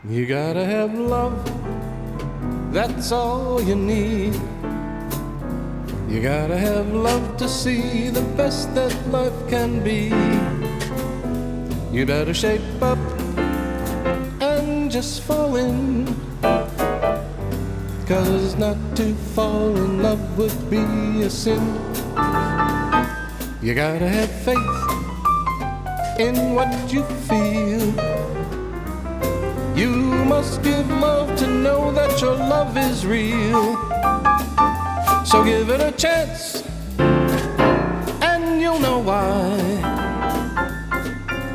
You gotta have love, that's all you need. You gotta have love to see the best that life can be. You better shape up and just fall in, 'cause not to fall in love would be a sin. You gotta have faith in what you feel. You must give love to know that your love is real. So give it a chance, and you'll know why.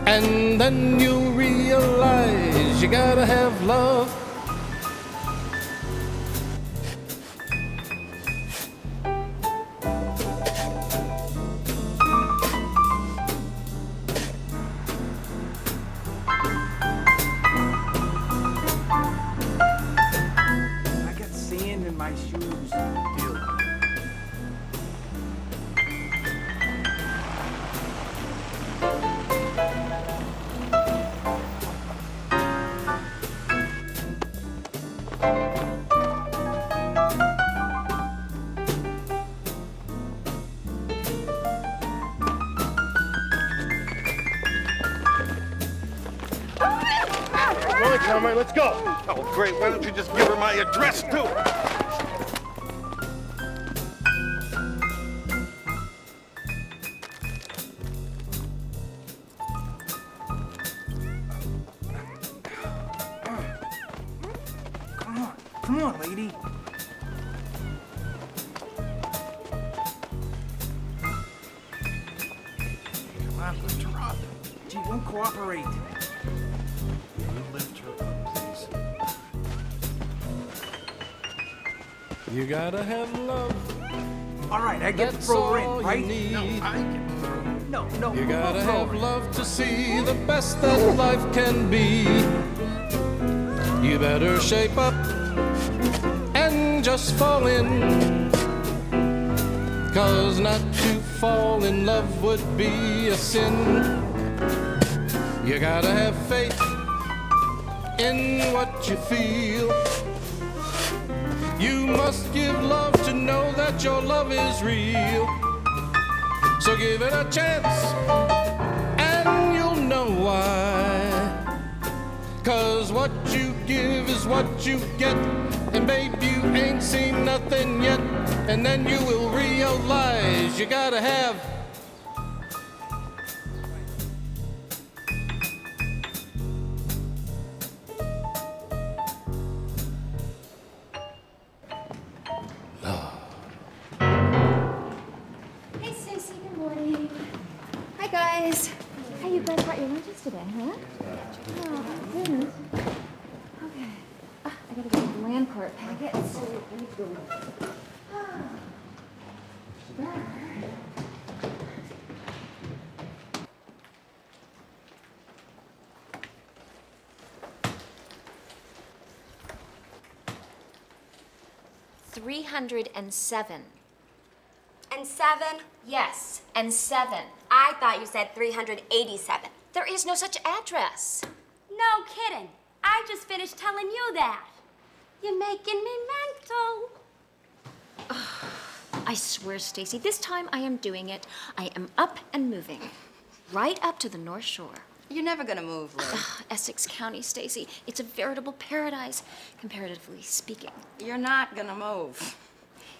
And then you'll realize you gotta have love. All right, let's go. Oh, great. Why don't you just give her my address, too? Come on, lady. Come on, lift her up. She won't cooperate. Lift her up, please. You gotta have love. All right, I get to throw her in, right? No, I can throw. No. You gotta have love to see the best that life can be. You better shape up and just fall in, 'cause not to fall in love would be a sin. You gotta have faith in what you feel. You must give love to know that your love is real. So give it a chance, and you'll know why. 'Cause what you give is what you get, and babe, you ain't seen nothing yet. And then you will realize you gotta have Hey, you guys brought your lunches today, huh? Oh, my goodness. Okay. I gotta get the land court packets. $307. And 7? Yes, and 7. I thought you said 387. There is no such address. No kidding. I just finished telling you that. You're making me mental. I swear, Stacy, this time I am doing it. I am up and moving. Right up to the North Shore. You're never gonna move, Lily. Essex County, Stacy. It's a veritable paradise, comparatively speaking. You're not gonna move.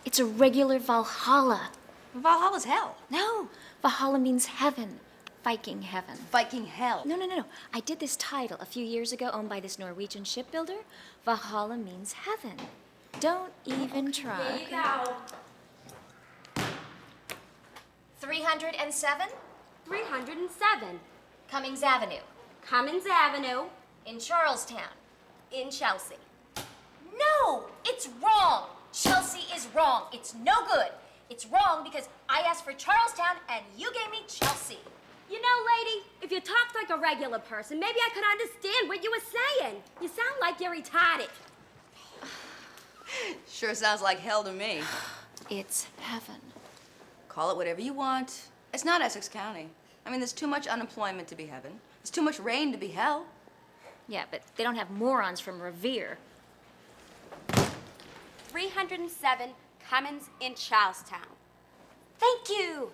It's a regular Valhalla. Valhalla's hell. No, Valhalla means heaven. Viking heaven. Viking hell. No. I did this title a few years ago, owned by this Norwegian shipbuilder. Valhalla means heaven. Don't even try. There you go. 307? 307. Cummings Avenue. Cummins Avenue. In Charlestown. In Chelsea. No, it's wrong. Chelsea is wrong. It's no good. It's wrong because I asked for Charlestown and you gave me Chelsea. You know, lady, if you talked like a regular person, maybe I could understand what you were saying. You sound like you're retarded. Sure sounds like hell to me. It's heaven. Call it whatever you want. It's not Essex County. I mean, there's too much unemployment to be heaven. There's too much rain to be hell. Yeah, but they don't have morons from Revere. 307 Cummins in Charlestown. Thank you.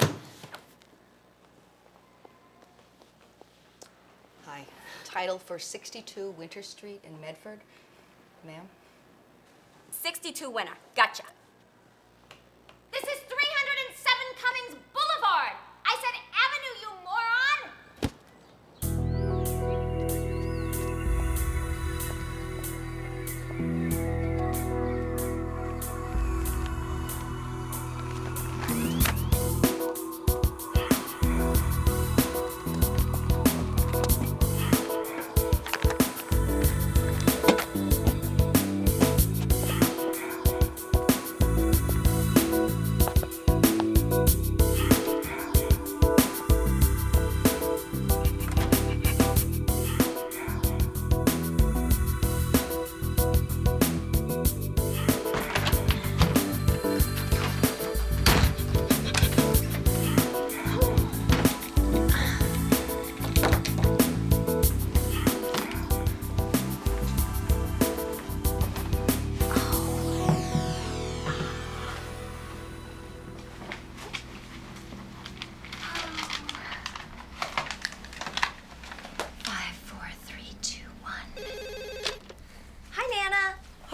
Hi. Title for 62 Winter Street in Medford. Ma'am? 62 winner. Gotcha. This is 307 Cummings Boulevard. I said Avenue, you moron.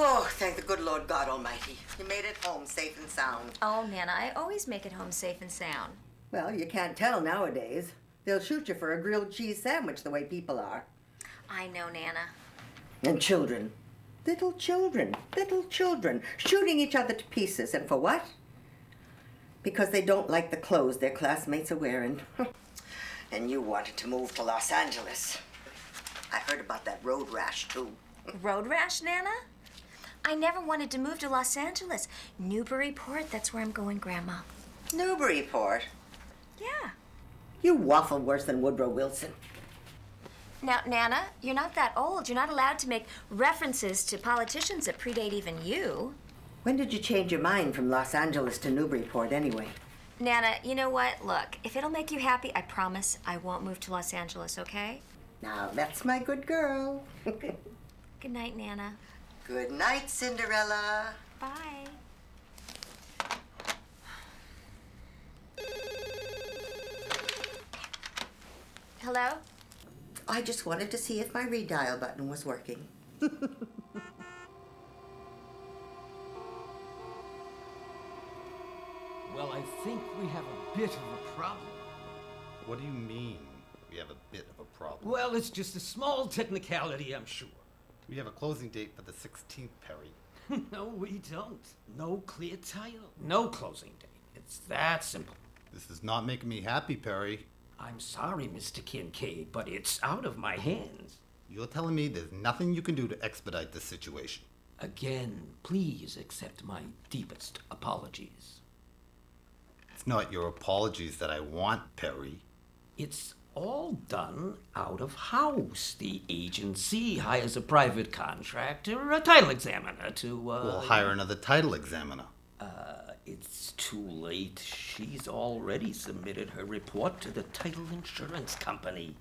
Oh, thank the good Lord God Almighty. You made it home safe and sound. Oh, Nana, I always make it home safe and sound. Well, you can't tell nowadays. They'll shoot you for a grilled cheese sandwich the way people are. I know, Nana. And children. Little children. Shooting each other to pieces. And for what? Because they don't like the clothes their classmates are wearing. And you wanted to move to Los Angeles. I heard about that road rash, too. Road rash, Nana? I never wanted to move to Los Angeles. Newburyport, that's where I'm going, Grandma. Newburyport? Yeah. You waffle worse than Woodrow Wilson. Now, Nana, you're not that old. You're not allowed to make references to politicians that predate even you. When did you change your mind from Los Angeles to Newburyport, anyway? Nana, you know what? Look, if it'll make you happy, I promise I won't move to Los Angeles, okay? Now, that's my good girl. Good night, Nana. Good night, Cinderella. Bye. Hello? I just wanted to see if my redial button was working. Well, I think we have a bit of a problem. What do you mean, we have a bit of a problem? Well, it's just a small technicality, I'm sure. We have a closing date for the 16th, Perry. No, we don't. No clear title. No closing date. It's that simple. This is not making me happy, Perry. I'm sorry, Mr. Kincaid, but it's out of my hands. You're telling me there's nothing you can do to expedite this situation? Again, please accept my deepest apologies. It's not your apologies that I want, Perry. It's all done out of house. The agency hires a private contractor, a title examiner to, We'll hire another title examiner. It's too late. She's already submitted her report to the title insurance company.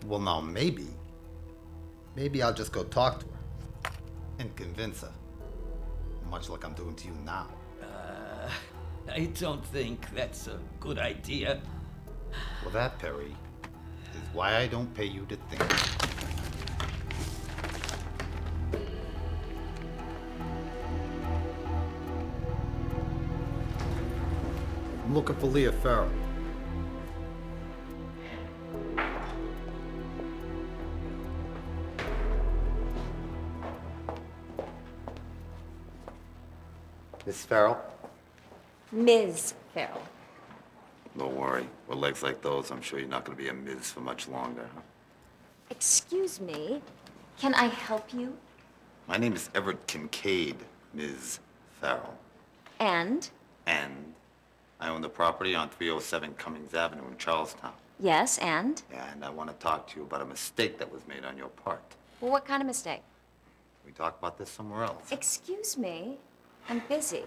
Well, now, maybe I'll just go talk to her and convince her, much like I'm doing to you now. I don't think that's a good idea. Well, that, Perry, is why I don't pay you to think. I'm looking for Leah Farrell. Miss Farrell? Ms. Farrell. Don't worry. With legs like those, I'm sure you're not going to be a Ms. for much longer. Excuse me. Can I help you? My name is Everett Kincaid, Ms. Farrell. And? And I own the property on 307 Cummings Avenue in Charlestown. Yes, and? And I want to talk to you about a mistake that was made on your part. Well, what kind of mistake? We talk about this somewhere else. Excuse me. I'm busy.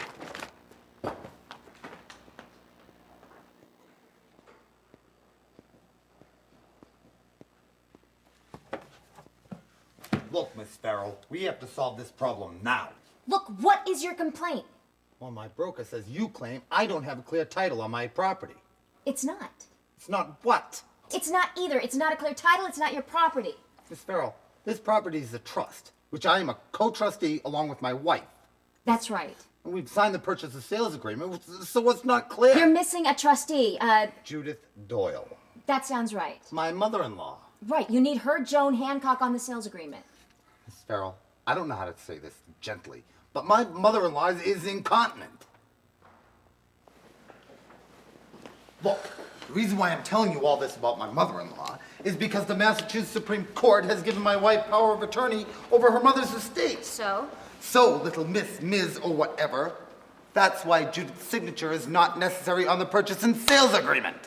Look, Miss Farrell, we have to solve this problem now. Look, what is your complaint? Well, my broker says you claim I don't have a clear title on my property. It's not. It's not what? It's not either. It's not a clear title. It's not your property. Miss Farrell, this property is a trust, which I am a co-trustee along with my wife. That's right. And we've signed the purchase and sales agreement, so what's not clear? You're missing a trustee. Judith Doyle. That sounds right. My mother-in-law. Right. You need her, Joan Hancock, on the sales agreement. Miss Farrell, I don't know how to say this gently, but my mother-in-law is incontinent. Look, the reason why I'm telling you all this about my mother-in-law is because the Massachusetts Supreme Court has given my wife power of attorney over her mother's estate. So? So, little Miss, Ms., or whatever, that's why Judith's signature is not necessary on the purchase and sales agreement.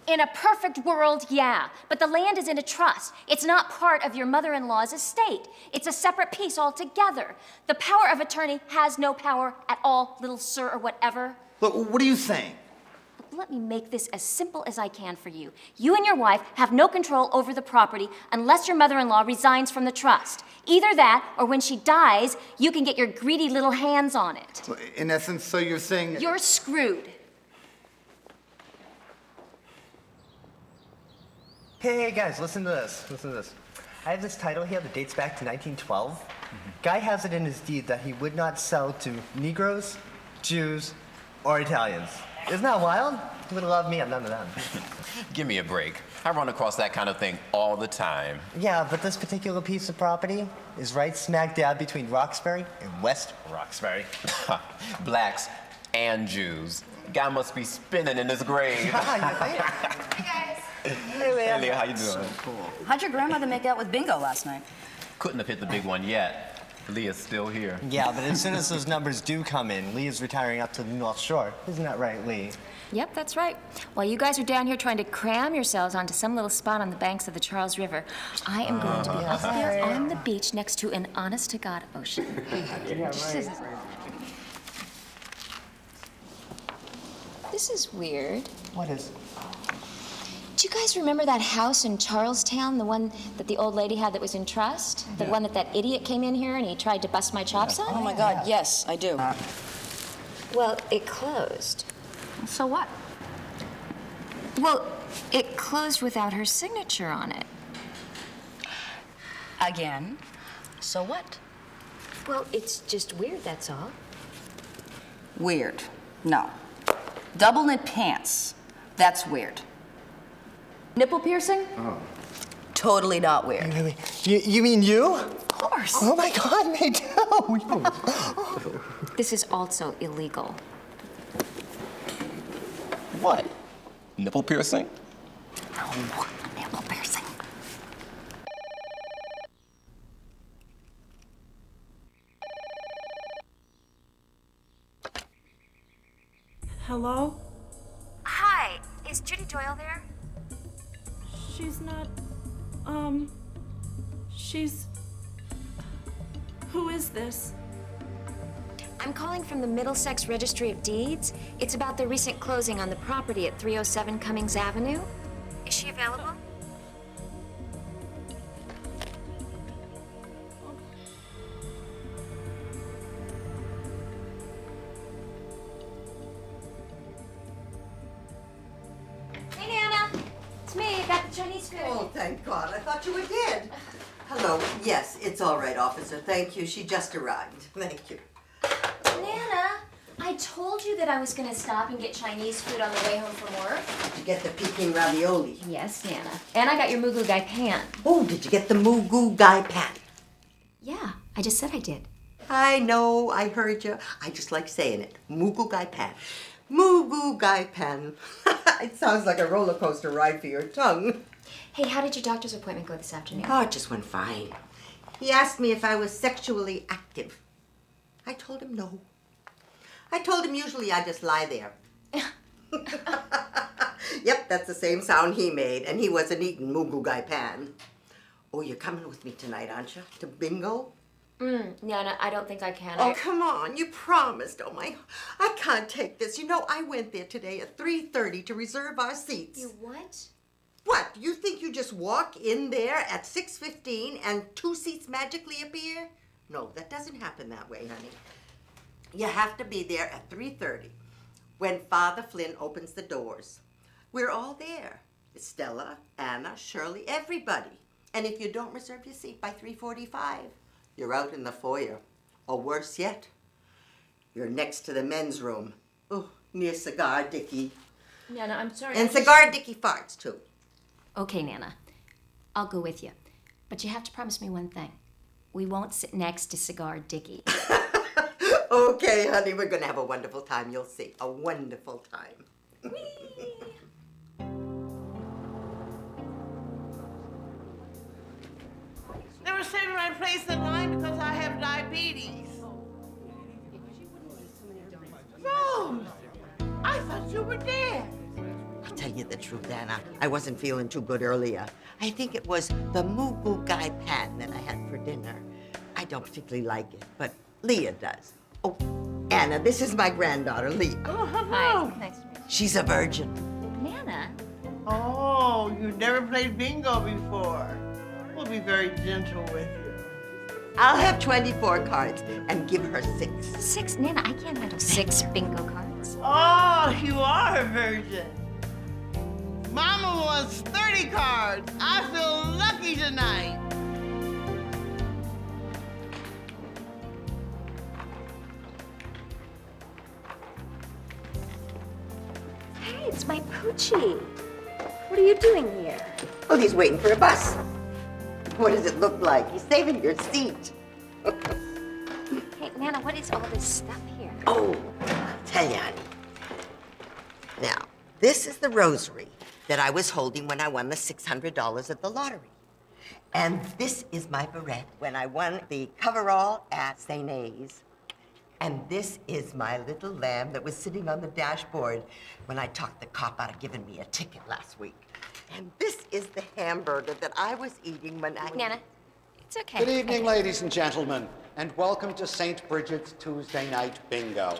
In a perfect world, yeah. But the land is in a trust. It's not part of your mother-in-law's estate. It's a separate piece altogether. The power of attorney has no power at all, little sir, or whatever. Look, what are you saying? Let me make this as simple as I can for you. You and your wife have no control over the property unless your mother-in-law resigns from the trust. Either that, or when she dies, you can get your greedy little hands on it. In essence, so you're saying... You're screwed. Hey guys, listen to this. I have this title here that dates back to 1912. Guy has it in his deed that he would not sell to Negroes, Jews, or Italians. Isn't that wild? He would love me, I'm none of them. Give me a break. I run across that kind of thing all the time. Yeah, but this particular piece of property is right smack dab between Roxbury and West Roxbury. Blacks and Jews. Guy must be spinning in his grave. Hey, guys. Hey, Leah. Hey, Leah, how you doing? Cool. How'd your grandmother make out with Bingo last night? Couldn't have hit the big one yet. Leah's still here. Yeah, but as soon as those numbers do come in, Leah's retiring up to the North Shore. Isn't that right, Lee? Yep, that's right. While you guys are down here trying to cram yourselves onto some little spot on the banks of the Charles River, I am going to be up there on the beach next to an honest-to-God ocean. Yeah, right. This is weird. What is? Do you guys remember that house in Charlestown, the one that the old lady had that was in trust? The one that idiot came in here and he tried to bust my chops on? Oh my God, yes, I do. Well, it closed. So what? Well, it closed without her signature on it. Again? So what? Well, it's just weird, that's all. Weird. No. Double knit pants. That's weird. Nipple piercing? Oh. Totally not weird. Wait. You mean you? Of course. Oh my God, me too. This is also illegal. What? Nipple piercing? Oh, nipple piercing. Hello? Hi, is Judy Doyle there? She's not, Who is this? I'm calling from the Middlesex Registry of Deeds. It's about the recent closing on the property at 307 Cummings Avenue. Is she available? Hey, Nana. It's me. I got the Chinese food. Oh, thank God. I thought you were dead. Hello. Yes, it's all right, officer. Thank you. She just arrived. Thank you. Nana, I told you that I was going to stop and get Chinese food on the way home from work. Did you get the Peking ravioli? Yes, Nana. And I got your Mugu Gai pan. Oh, did you get the Moo Goo Gai pan? Yeah, I just said I did. I know. I heard you. I just like saying it. Moo Goo Gai pan. Moo Goo Gai pan. It sounds like a roller coaster ride for your tongue. Hey, how did your doctor's appointment go this afternoon? Oh, it just went fine. He asked me if I was sexually active. I told him no. I told him usually I just lie there. Yep, that's the same sound he made, and he wasn't eating Mugu Gai Pan. Oh, you're coming with me tonight, aren't you? To bingo? Nana, I don't think I can. Oh, come on, you promised. Oh, I can't take this. You know, I went there today at 3:30 to reserve our seats. You what? What, you think you just walk in there at 6:15 and 2 seats magically appear? No, that doesn't happen that way, honey. You have to be there at 3:30 when Father Flynn opens the doors. We're all there. Stella, Anna, Shirley, everybody. And if you don't reserve your seat by 3:45, you're out in the foyer. Or worse yet, you're next to the men's room. Oh, near Cigar Dickie. Nana, I'm sorry. And Cigar Dickie farts, too. Okay, Nana. I'll go with you. But you have to promise me one thing. We won't sit next to Cigar Dickie. Okay, honey, we're gonna have a wonderful time, you'll see. A wonderful time. Never saved my place in line because I have diabetes. Rose, I thought you were dead. I'll tell you the truth, Anna. I wasn't feeling too good earlier. I think it was the Mugu Gai Pan that I had for dinner. I don't particularly like it, but Leah does. Oh, Anna, this is my granddaughter, Leah. Oh, hello. Hi, nice to meet you. She's a virgin. Nana? Oh, you never played bingo before. We'll be very gentle with you. I'll have 24 cards and give her 6. 6? Nana, I can't handle 6 bingo cards. Oh, you are a virgin. Mama wants 30 cards. I feel lucky tonight. Hey, it's my Poochie. What are you doing here? Oh, he's waiting for a bus. What does it look like? He's saving your seat. Hey, Nana, what is all this stuff here? Oh, I'll tell you, honey. Now, this is the rosary that I was holding when I won the $600 at the lottery. And this is my beret when I won the coverall at St. A's. And this is my little lamb that was sitting on the dashboard when I talked the cop out of giving me a ticket last week. And this is the hamburger that I was eating when I... Nana, it's okay. Good evening, ladies and gentlemen, and welcome to St. Bridget's Tuesday Night Bingo.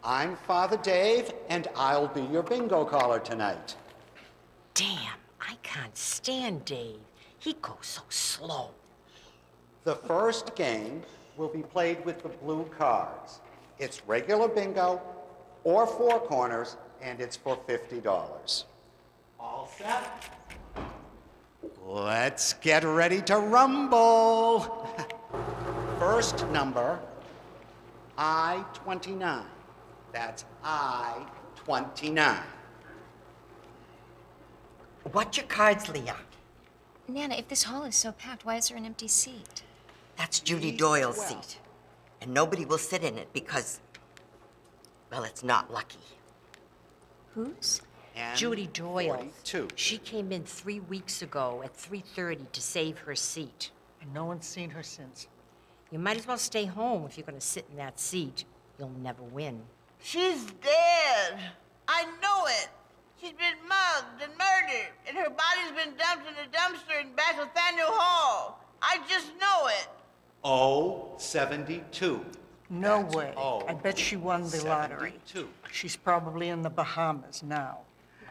I'm Father Dave, and I'll be your bingo caller tonight. Damn, I can't stand Dave. He goes so slow. The first game will be played with the blue cards. It's regular bingo or 4 corners, and it's for $50. All set? Let's get ready to rumble. First number, I-29. That's I-29. What's your cards, Leah? Nana, if this hall is so packed, why is there an empty seat? That's Judy Doyle's seat. And nobody will sit in it because, well, it's not lucky. Whose? Judy Doyle. 42. She came in 3 weeks ago at 3:30 to save her seat. And no one's seen her since. You might as well stay home if you're going to sit in that seat. You'll never win. She's dead. I know it. She's been mugged and murdered, and her body's been dumped in a dumpster in back of Faneuil Hall. I just know it. Oh, 72. No That's way. O, I bet she won the lottery. 72. She's probably in the Bahamas now.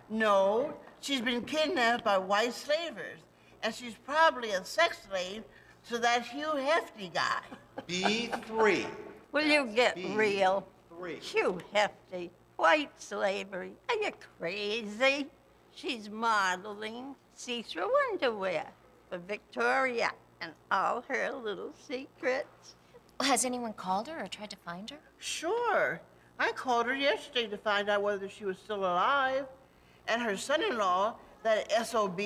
No, she's been kidnapped by white slavers, and she's probably a sex slave to that Hugh Hefty guy. B3. Will you get real? B3. Hugh Hefty, white slavery. Are you crazy? She's modeling see-through underwear for Victoria and all her little secrets. Has anyone called her or tried to find her? Sure. I called her yesterday to find out whether she was still alive. And her son-in-law, that SOB,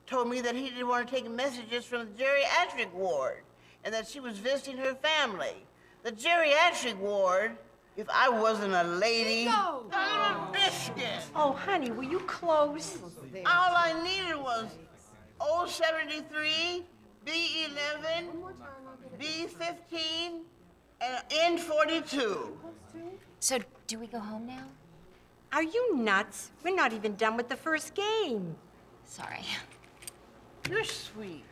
told me that he didn't want to take messages from the geriatric ward and that she was visiting her family. The geriatric ward, if I wasn't a lady, a little biscuit. Oh, honey, were you close? All I needed was 073, B11, B15, and N42. So, do we go home now? Are you nuts? We're not even done with the first game. Sorry. You're sweet.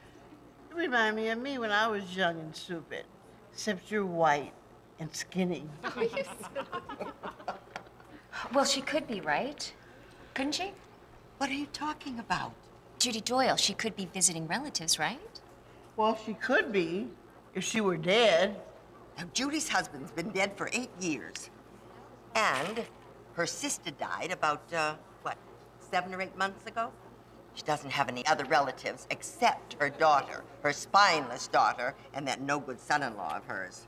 You remind me of me when I was young and stupid. Except you're white and skinny. Oh, you're silly. Well, she could be, right? Couldn't she? What are you talking about? Judy Doyle, she could be visiting relatives, right? Well, she could be, if she were dead. Now, Judy's husband's been dead for 8 years. And her sister died about, 7 or 8 months ago? She doesn't have any other relatives except her daughter, her spineless daughter, and that no-good son-in-law of hers.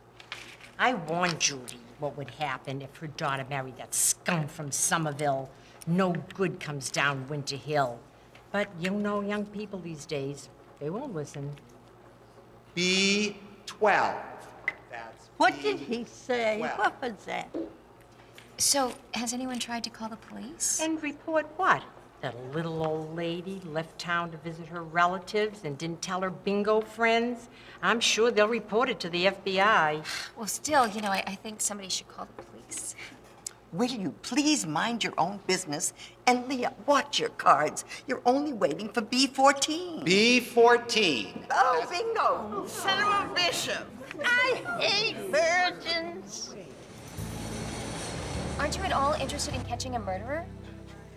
I warned Judy what would happen if her daughter married that scum from Somerville. No good comes down Winter Hill. But you know young people these days, they won't listen. B12. That's What did he say? Well. What was that? So, has anyone tried to call the police? And report what? That a little old lady left town to visit her relatives and didn't tell her bingo friends? I'm sure they'll report it to the FBI. Well, still, you know, I think somebody should call the police. Will you please mind your own business? And Leah, watch your cards. You're only waiting for B14. B14. Oh, bingo. Son of a bishop. I hate virgins. Aren't you at all interested in catching a murderer?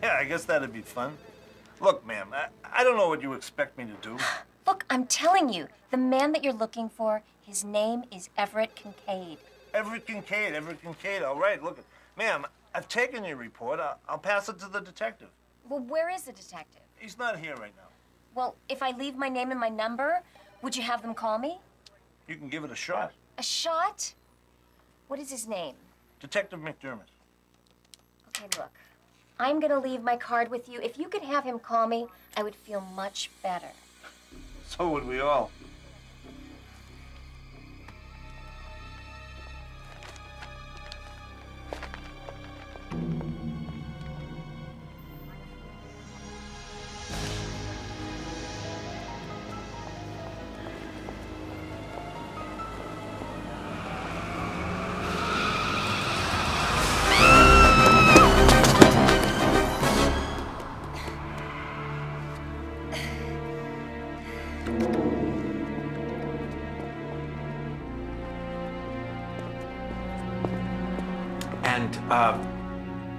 Yeah, I guess that'd be fun. Look, ma'am, I don't know what you expect me to do. Look, I'm telling you, the man that you're looking for, his name is Everett Kincaid. Everett Kincaid, all right. Look, ma'am, I've taken your report. I'll pass it to the detective. Well, where is the detective? He's not here right now. Well, if I leave my name and my number, would you have them call me? You can give it a shot. A shot? What is his name? Detective McDermott. Okay, look. I'm gonna leave my card with you. If you could have him call me, I would feel much better. So would we all.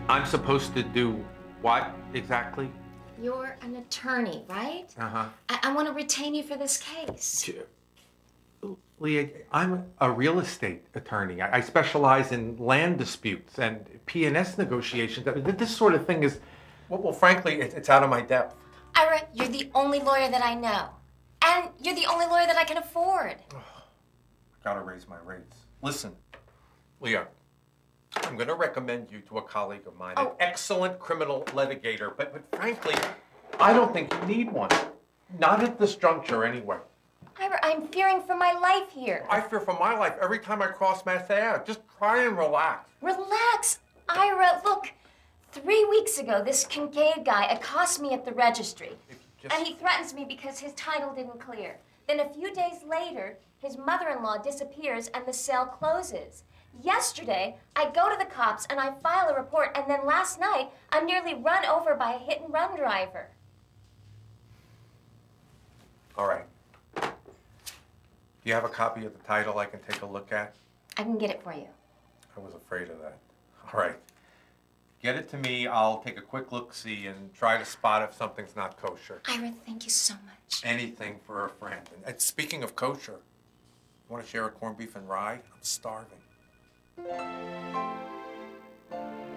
I'm supposed to do what exactly? You're an attorney, right? Uh-huh. I want to retain you for this case. Leah, I'm a real estate attorney. I specialize in land disputes and P&S negotiations. I mean, this sort of thing is, well, frankly, it's out of my depth. Ira, you're the only lawyer that I know. And you're the only lawyer that I can afford. Gotta raise my rates. Listen, Leah, I'm gonna recommend you to a colleague of mine, an excellent criminal litigator, but frankly, I don't think you need one. Not at this juncture, anyway. Ira, I'm fearing for my life here. I fear for my life every time I cross Mass Ave. Just try and relax. Relax, Ira. Look, 3 weeks ago, this Kincaid guy accosts me at the registry. And he threatens me because his title didn't clear. Then a few days later, his mother-in-law disappears and the sale closes. Yesterday, I go to the cops and I file a report, and then last night, I'm nearly run over by a hit-and-run driver. All right. Do you have a copy of the title I can take a look at? I can get it for you. I was afraid of that. All right. Get it to me. I'll take a quick look-see and try to spot if something's not kosher. Ira, thank you so much. Anything for a friend. And speaking of kosher, want to share a corned beef and rye? I'm starving.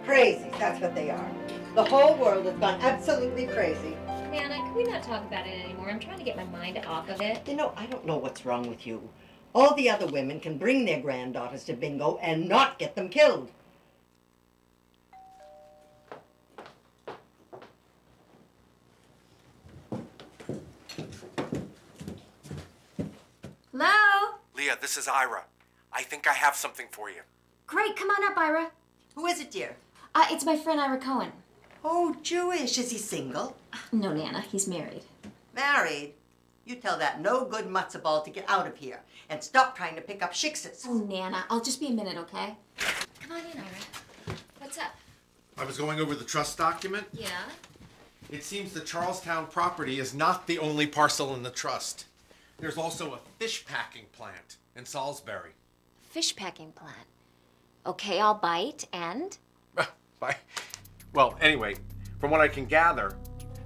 Crazy, that's what they are. The whole world has gone absolutely crazy. Nana, can we not talk about it anymore? I'm trying to get my mind off of it. You know, I don't know what's wrong with you. All the other women can bring their granddaughters to bingo and not get them killed. Hello? Leah, this is Ira. I think I have something for you. Great, come on up, Ira. Who is it, dear? It's my friend Ira Cohen. Oh, Jewish. Is he single? No, Nana, he's married. Married? You tell that no-good matzo ball to get out of here and stop trying to pick up shiksas. Oh, Nana, I'll just be a minute, okay? Come on in, Ira. What's up? I was going over the trust document. Yeah? It seems the Charlestown property is not the only parcel in the trust. There's also a fish packing plant in Salisbury. Fish packing plant. Okay, I'll bite, and? Well, anyway, from what I can gather,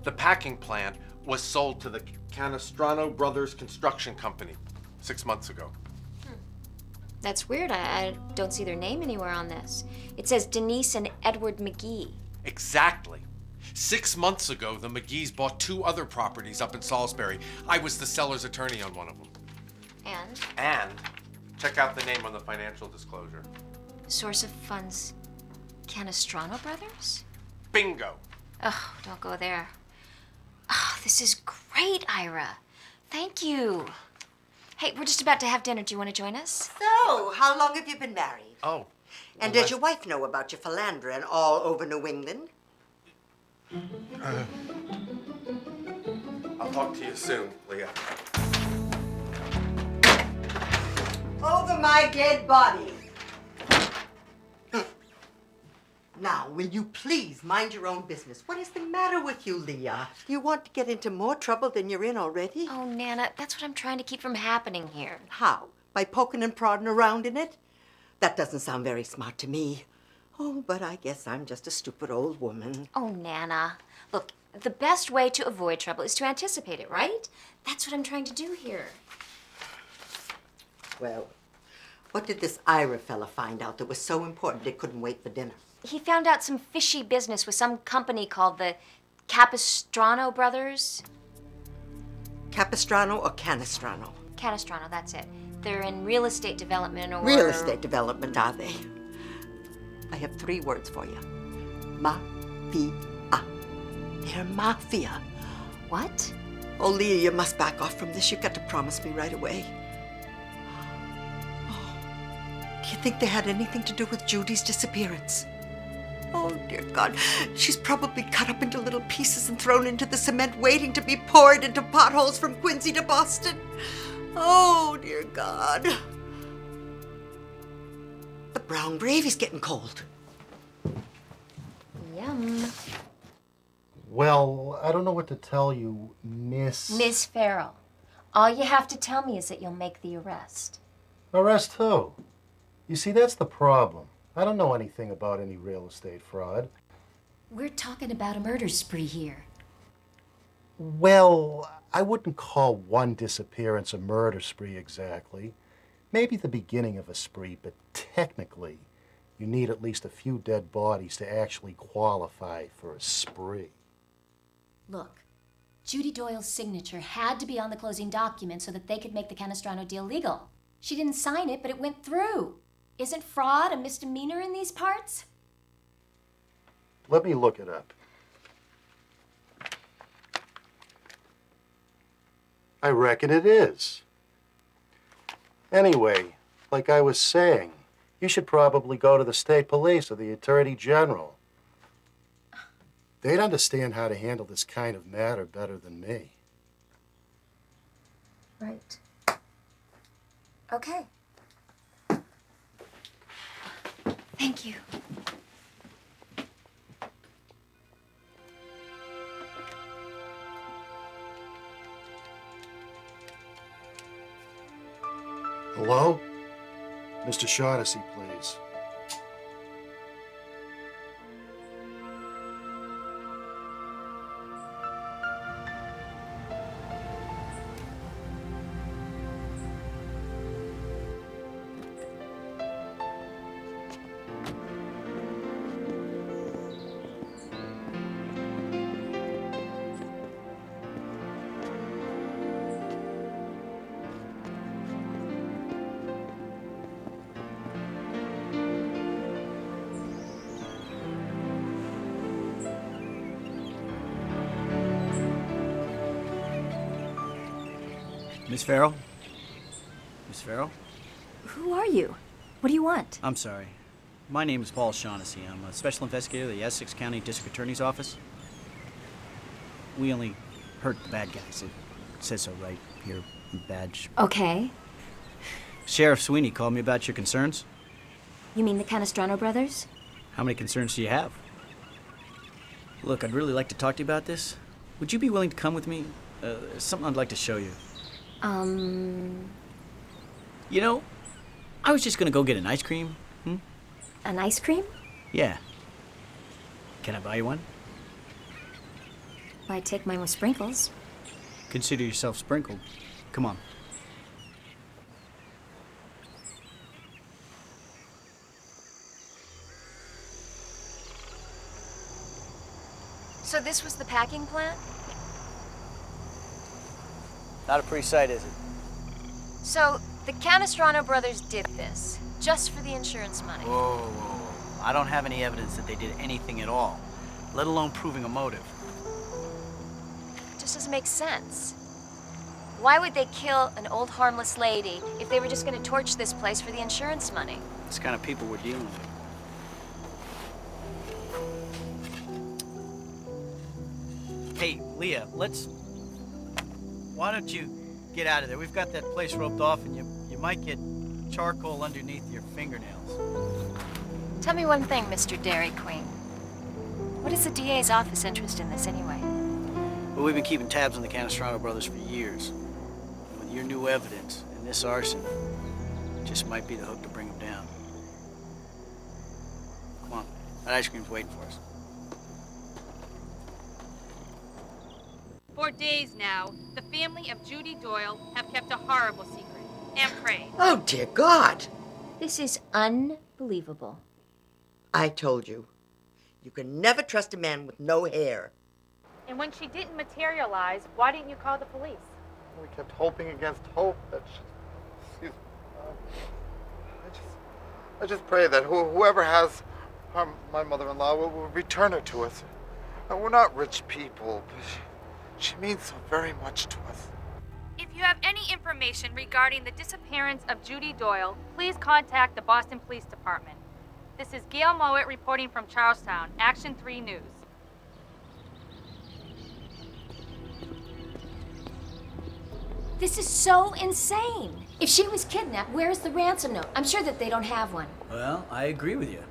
the packing plant was sold to the Canestrano Brothers Construction Company 6 months ago. That's weird. I don't see their name anywhere on this. It says Denise and Edward McGee. Exactly. 6 months ago, the McGees bought 2 other properties up in Salisbury. I was the seller's attorney on one of them. And check out the name on the financial disclosure. Source of funds, Canestrano Brothers? Bingo. Oh, don't go there. Oh, this is great, Ira. Thank you. Hey, we're just about to have dinner. Do you want to join us? So, how long have you been married? Oh. And does your wife know about your philandering all over New England? I'll talk to you soon, Leah. Over my dead body. Now, will you please mind your own business? What is the matter with you, Leah? Do you want to get into more trouble than you're in already? Oh, Nana, that's what I'm trying to keep from happening here. How? By poking and prodding around in it? That doesn't sound very smart to me. Oh, but I guess I'm just a stupid old woman. Oh, Nana. Look, the best way to avoid trouble is to anticipate it, right? That's what I'm trying to do here. Well, what did this Ira fella find out that was so important it couldn't wait for dinner? He found out some fishy business with some company called the Capistrano Brothers. Capistrano or Canestrano? Canestrano, that's it. They're in real estate development or... Real estate development, are they? I have 3 words for you. Mafia. They're mafia. What? Oh, Leah, you must back off from this. You've got to promise me right away. Oh, do you think they had anything to do with Judy's disappearance? Oh, dear God. She's probably cut up into little pieces and thrown into the cement waiting to be poured into potholes from Quincy to Boston. Oh, dear God. The brown gravy's getting cold. Yum. Well, I don't know what to tell you, Miss... Miss Farrell. All you have to tell me is that you'll make the arrest. Arrest who? You see, that's the problem. I don't know anything about any real estate fraud. We're talking about a murder spree here. Well, I wouldn't call one disappearance a murder spree exactly. Maybe the beginning of a spree, but technically, you need at least a few dead bodies to actually qualify for a spree. Look, Judy Doyle's signature had to be on the closing document so that they could make the Canestrano deal legal. She didn't sign it, but it went through. Isn't fraud a misdemeanor in these parts? Let me look it up. I reckon it is. Anyway, like I was saying, you should probably go to the state police or the attorney general. They'd understand how to handle this kind of matter better than me. Right. Okay. Thank you. Hello? Mr. Shaughnessy, please. Miss Farrell? Miss Farrell? Who are you? What do you want? I'm sorry. My name is Paul Shaughnessy. I'm a special investigator of the Essex County District Attorney's Office. We only hurt the bad guys. It says so right here in the badge. Okay. Sheriff Sweeney called me about your concerns. You mean the Canestrano brothers? How many concerns do you have? Look, I'd really like to talk to you about this. Would you be willing to come with me? There's something I'd like to show you. You know, I was just gonna go get an ice cream. An ice cream? Yeah. Can I buy you one? I take mine with sprinkles. Consider yourself sprinkled. Come on. So this was the packing plant? Not a pretty sight, is it? So the Canestrano brothers did this, just for the insurance money. Whoa. I don't have any evidence that they did anything at all, let alone proving a motive. Just doesn't make sense. Why would they kill an old harmless lady if they were just going to torch this place for the insurance money? It's the kind of people we're dealing with. Hey, Leah, why don't you get out of there? We've got that place roped off and you might get charcoal underneath your fingernails. Tell me one thing, Mr. Dairy Queen. What is the DA's office interest in this anyway? Well, we've been keeping tabs on the Canestrano brothers for years. With your new evidence and this arson, it just might be the hook to bring them down. Come on, that ice cream's waiting for us. For days now, the family of Judy Doyle have kept a horrible secret and prayed. Oh, dear God. This is unbelievable. I told you. You can never trust a man with no hair. And when she didn't materialize, why didn't you call the police? We kept hoping against hope that I just pray that whoever has my mother-in-law will return her to us. We're not rich people, but she means so very much to us. If you have any information regarding the disappearance of Judy Doyle, please contact the Boston Police Department. This is Gail Mowat reporting from Charlestown, Action 3 News. This is so insane. If she was kidnapped, where's the ransom note? I'm sure that they don't have one. Well, I agree with you.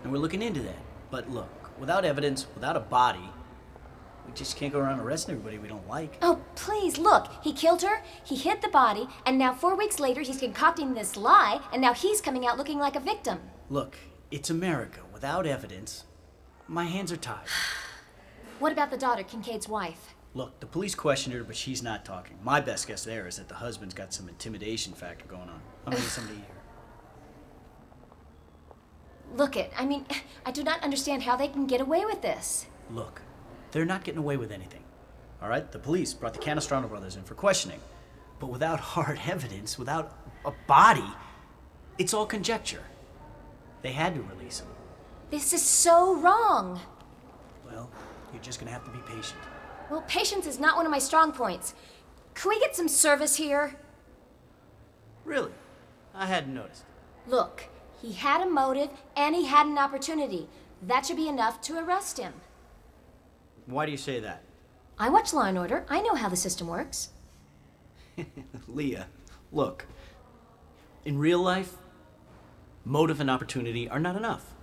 And we're looking into that. But look, without evidence, without a body, we just can't go around arresting everybody we don't like. Oh, please, look. He killed her, he hid the body, and now 4 weeks later he's concocting this lie, and now he's coming out looking like a victim. Look, it's America. Without evidence, my hands are tied. What about the daughter, Kincaid's wife? Look, the police questioned her, but she's not talking. My best guess there is that the husband's got some intimidation factor going on. I'm gonna get somebody here. Look it, I do not understand how they can get away with this. Look, they're not getting away with anything. All right? The police brought the Canestrano brothers in for questioning. But without hard evidence, without a body, it's all conjecture. They had to release him. This is so wrong. Well, you're just gonna have to be patient. Well, patience is not one of my strong points. Can we get some service here? Really? I hadn't noticed. Look, he had a motive and he had an opportunity. That should be enough to arrest him. Why do you say that? I watch Law & Order. I know how the system works. Leah, look. In real life, motive and opportunity are not enough.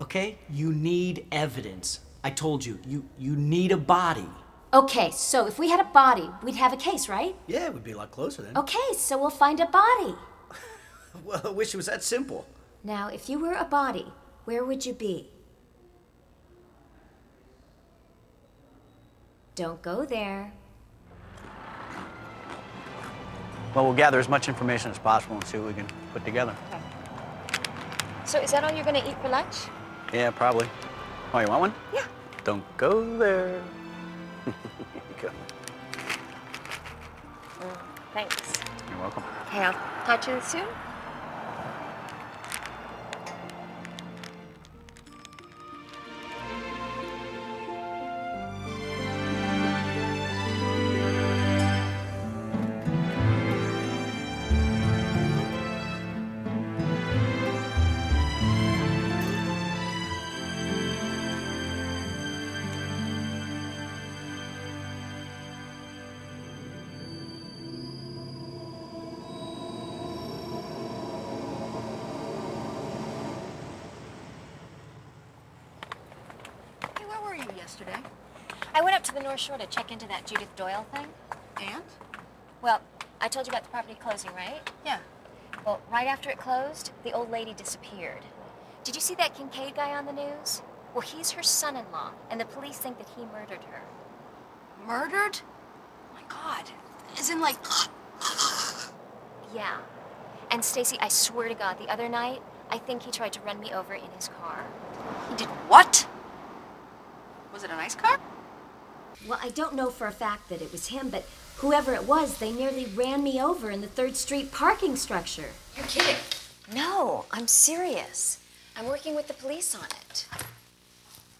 Okay? You need evidence. I told you, you need a body. Okay, so if we had a body, we'd have a case, right? Yeah, it would be a lot closer then. Okay, so we'll find a body. Well, I wish it was that simple. Now, if you were a body, where would you be? Don't go there. Well, we'll gather as much information as possible and see what we can put together. Okay. So is that all you're going to eat for lunch? Yeah, probably. Oh, you want one? Yeah. Don't go there. Go. Thanks. You're welcome. Okay, I'll talk to you soon. yesterday? I went up to the North Shore to check into that Judith Doyle thing. And? Well, I told you about the property closing, right? Yeah. Well, right after it closed, the old lady disappeared. Did you see that Kincaid guy on the news? Well, he's her son-in-law, and the police think that he murdered her. Murdered? Oh my God. As in, like... Yeah. And Stacy, I swear to God, the other night, I think he tried to run me over in his car. He did what? Was it a nice car? Well, I don't know for a fact that it was him, but whoever it was, they nearly ran me over in the 3rd Street parking structure. You're kidding. No, I'm serious. I'm working with the police on it.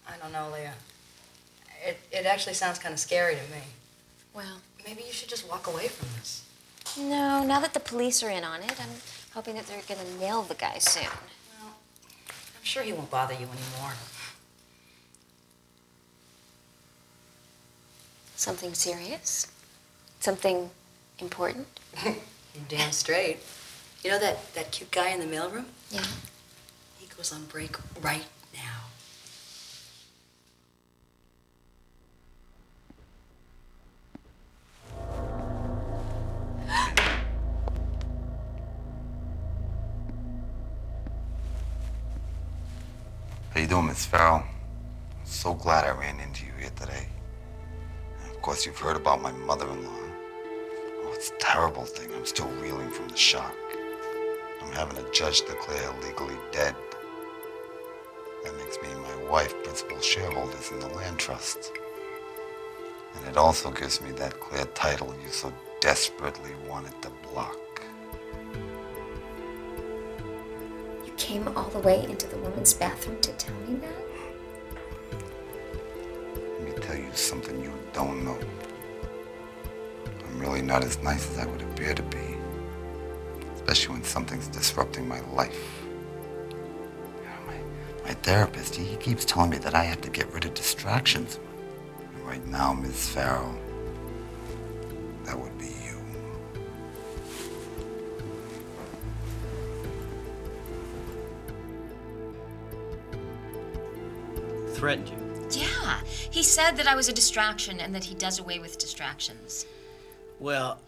I don't know, Leah. It actually sounds kind of scary to me. Well, Maybe you should just walk away from this. no, now that the police are in on it, I'm hoping that they're gonna nail the guy soon. Well, I'm sure he won't bother you anymore. Something serious? Something important? You're damn straight. You know that cute guy in the mailroom? Yeah. He goes on break right now. How you doing, Miss Farrell? I'm so glad I ran into you here today. Of course, you've heard about my mother-in-law. Oh, it's a terrible thing. I'm still reeling from the shock. I'm having a judge declare her legally dead. That makes me and my wife principal shareholders in the land trust. And it also gives me that clear title you so desperately wanted to block. You came all the way into the woman's bathroom to tell me that? Let me tell you something you don't know. I'm really not as nice as I would appear to be. Especially when something's disrupting my life. My therapist, he keeps telling me that I have to get rid of distractions. And right now, Ms. Farrell, that would be you. Threatened you? Yeah. He said that I was a distraction and that he does away with distractions. Well,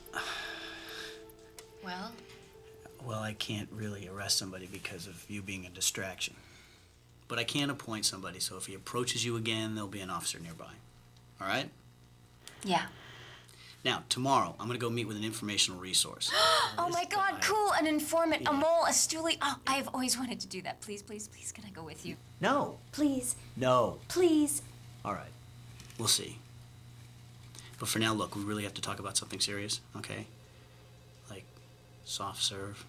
Well, I can't really arrest somebody because of you being a distraction. But I can appoint somebody, so if he approaches you again, there'll be an officer nearby. All right? yeah. Now, tomorrow, I'm going to go meet with an informational resource. Oh my God, cool. An informant, a mole, a stoolie. Oh, I have always wanted to do that. Please, please, please, can I go with you? No. Please, No. please. All right. We'll see. But for now, look, we really have to talk about something serious, okay? Like soft serve.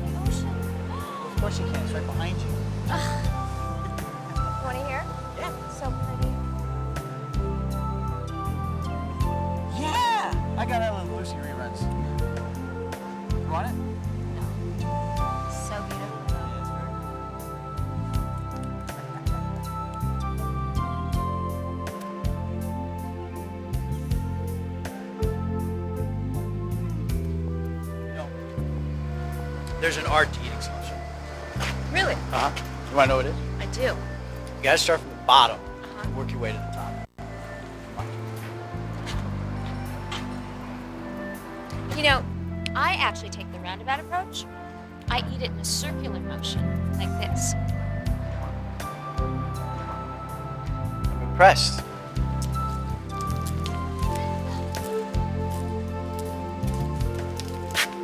Of course you can. It's right behind you. Want to hear? Yeah. So pretty. Yeah! I got Ellen and Lucy reruns. You want it? So beautiful. There's an art to eating solution. Really? Uh-huh. You want to know what it is? I do. You gotta start from the bottom and work your way to the top. You know, I actually take the roundabout approach. I eat it in a circular motion, like this. I'm impressed.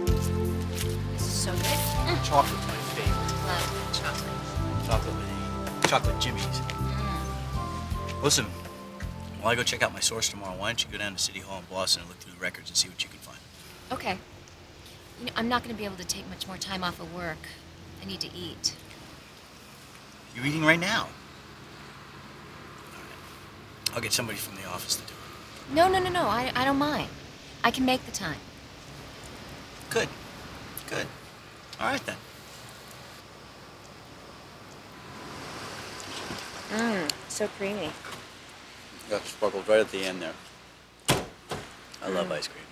This is so good. Chocolate's my favorite. Love chocolate. Chocolate with chocolate jimmies. Listen, while I go check out my source tomorrow, why don't you go down to City Hall in Boston and look through the records and see what you can find? Okay. You know, I'm not going to be able to take much more time off of work. I need to eat. You're eating right now. All right. I'll get somebody from the office to do it. No. I don't mind. I can make the time. Good. Good. All right, then. So creamy. Got sparkled right at the end there. I love ice cream.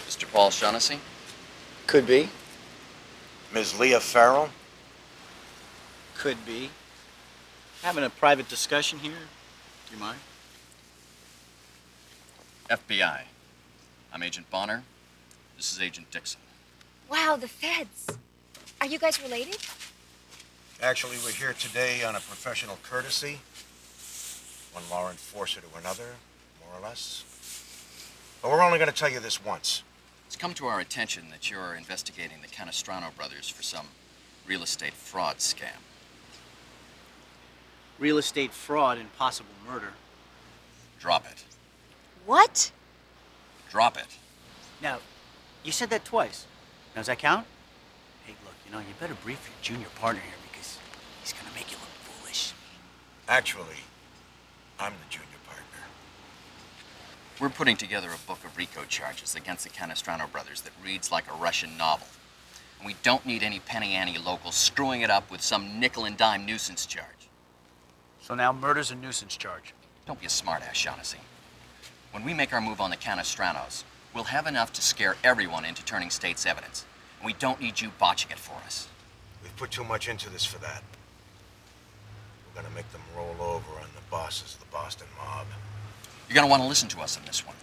Mr. Paul Shaughnessy? Could be. Ms. Leah Farrell? Could be. Having a private discussion here. Do you mind? FBI. I'm Agent Bonner. This is Agent Dixon. Wow, the feds. Are you guys related? Actually, we're here today on a professional courtesy. One law enforcer to another, more or less. But we're only going to tell you this once. It's come to our attention that you're investigating the Canestrano brothers for some real estate fraud scam. Real estate fraud and possible murder. Drop it. What? Drop it. Now, you said that twice. Now, does that count? Hey, look, you better brief your junior partner here because he's gonna make you look foolish. Actually, I'm the junior partner. We're putting together a book of RICO charges against the Canestrano brothers that reads like a Russian novel. And we don't need any penny-ante locals screwing it up with some nickel-and-dime nuisance charge. So now murder's a nuisance charge. Don't be a smartass, Shaughnessy. When we make our move on the Canestranos, we'll have enough to scare everyone into turning state's evidence. And we don't need you botching it for us. We've put too much into this for that. We're gonna make them roll over on the bosses of the Boston mob. You're gonna want to listen to us on this one.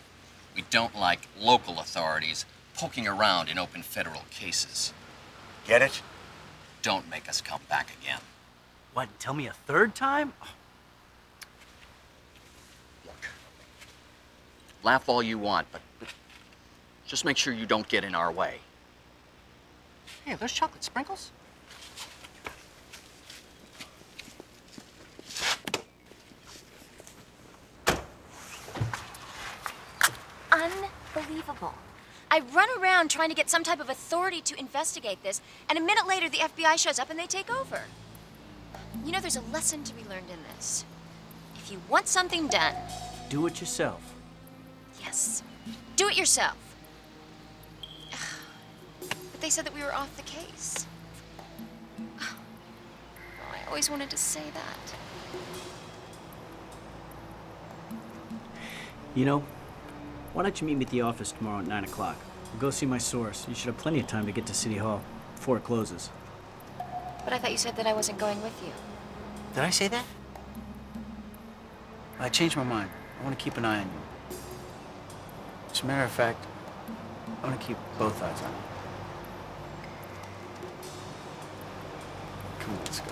We don't like local authorities poking around in open federal cases. Get it? Don't make us come back again. What, tell me a third time? Laugh all you want, but just make sure you don't get in our way. Hey, are those chocolate sprinkles? Unbelievable. I run around trying to get some type of authority to investigate this, and a minute later the FBI shows up and they take over. There's a lesson to be learned in this. If you want something done, Do it yourself. yes, do it yourself. But they said that we were off the case. Oh, I always wanted to say that. Why don't you meet me at the office tomorrow at 9 o'clock? We'll go see my source. You should have plenty of time to get to City Hall before it closes. But I thought you said that I wasn't going with you. Did I say that? I changed my mind. I want to keep an eye on you. As a matter of fact, I want to keep both eyes on you. Come on, let's go.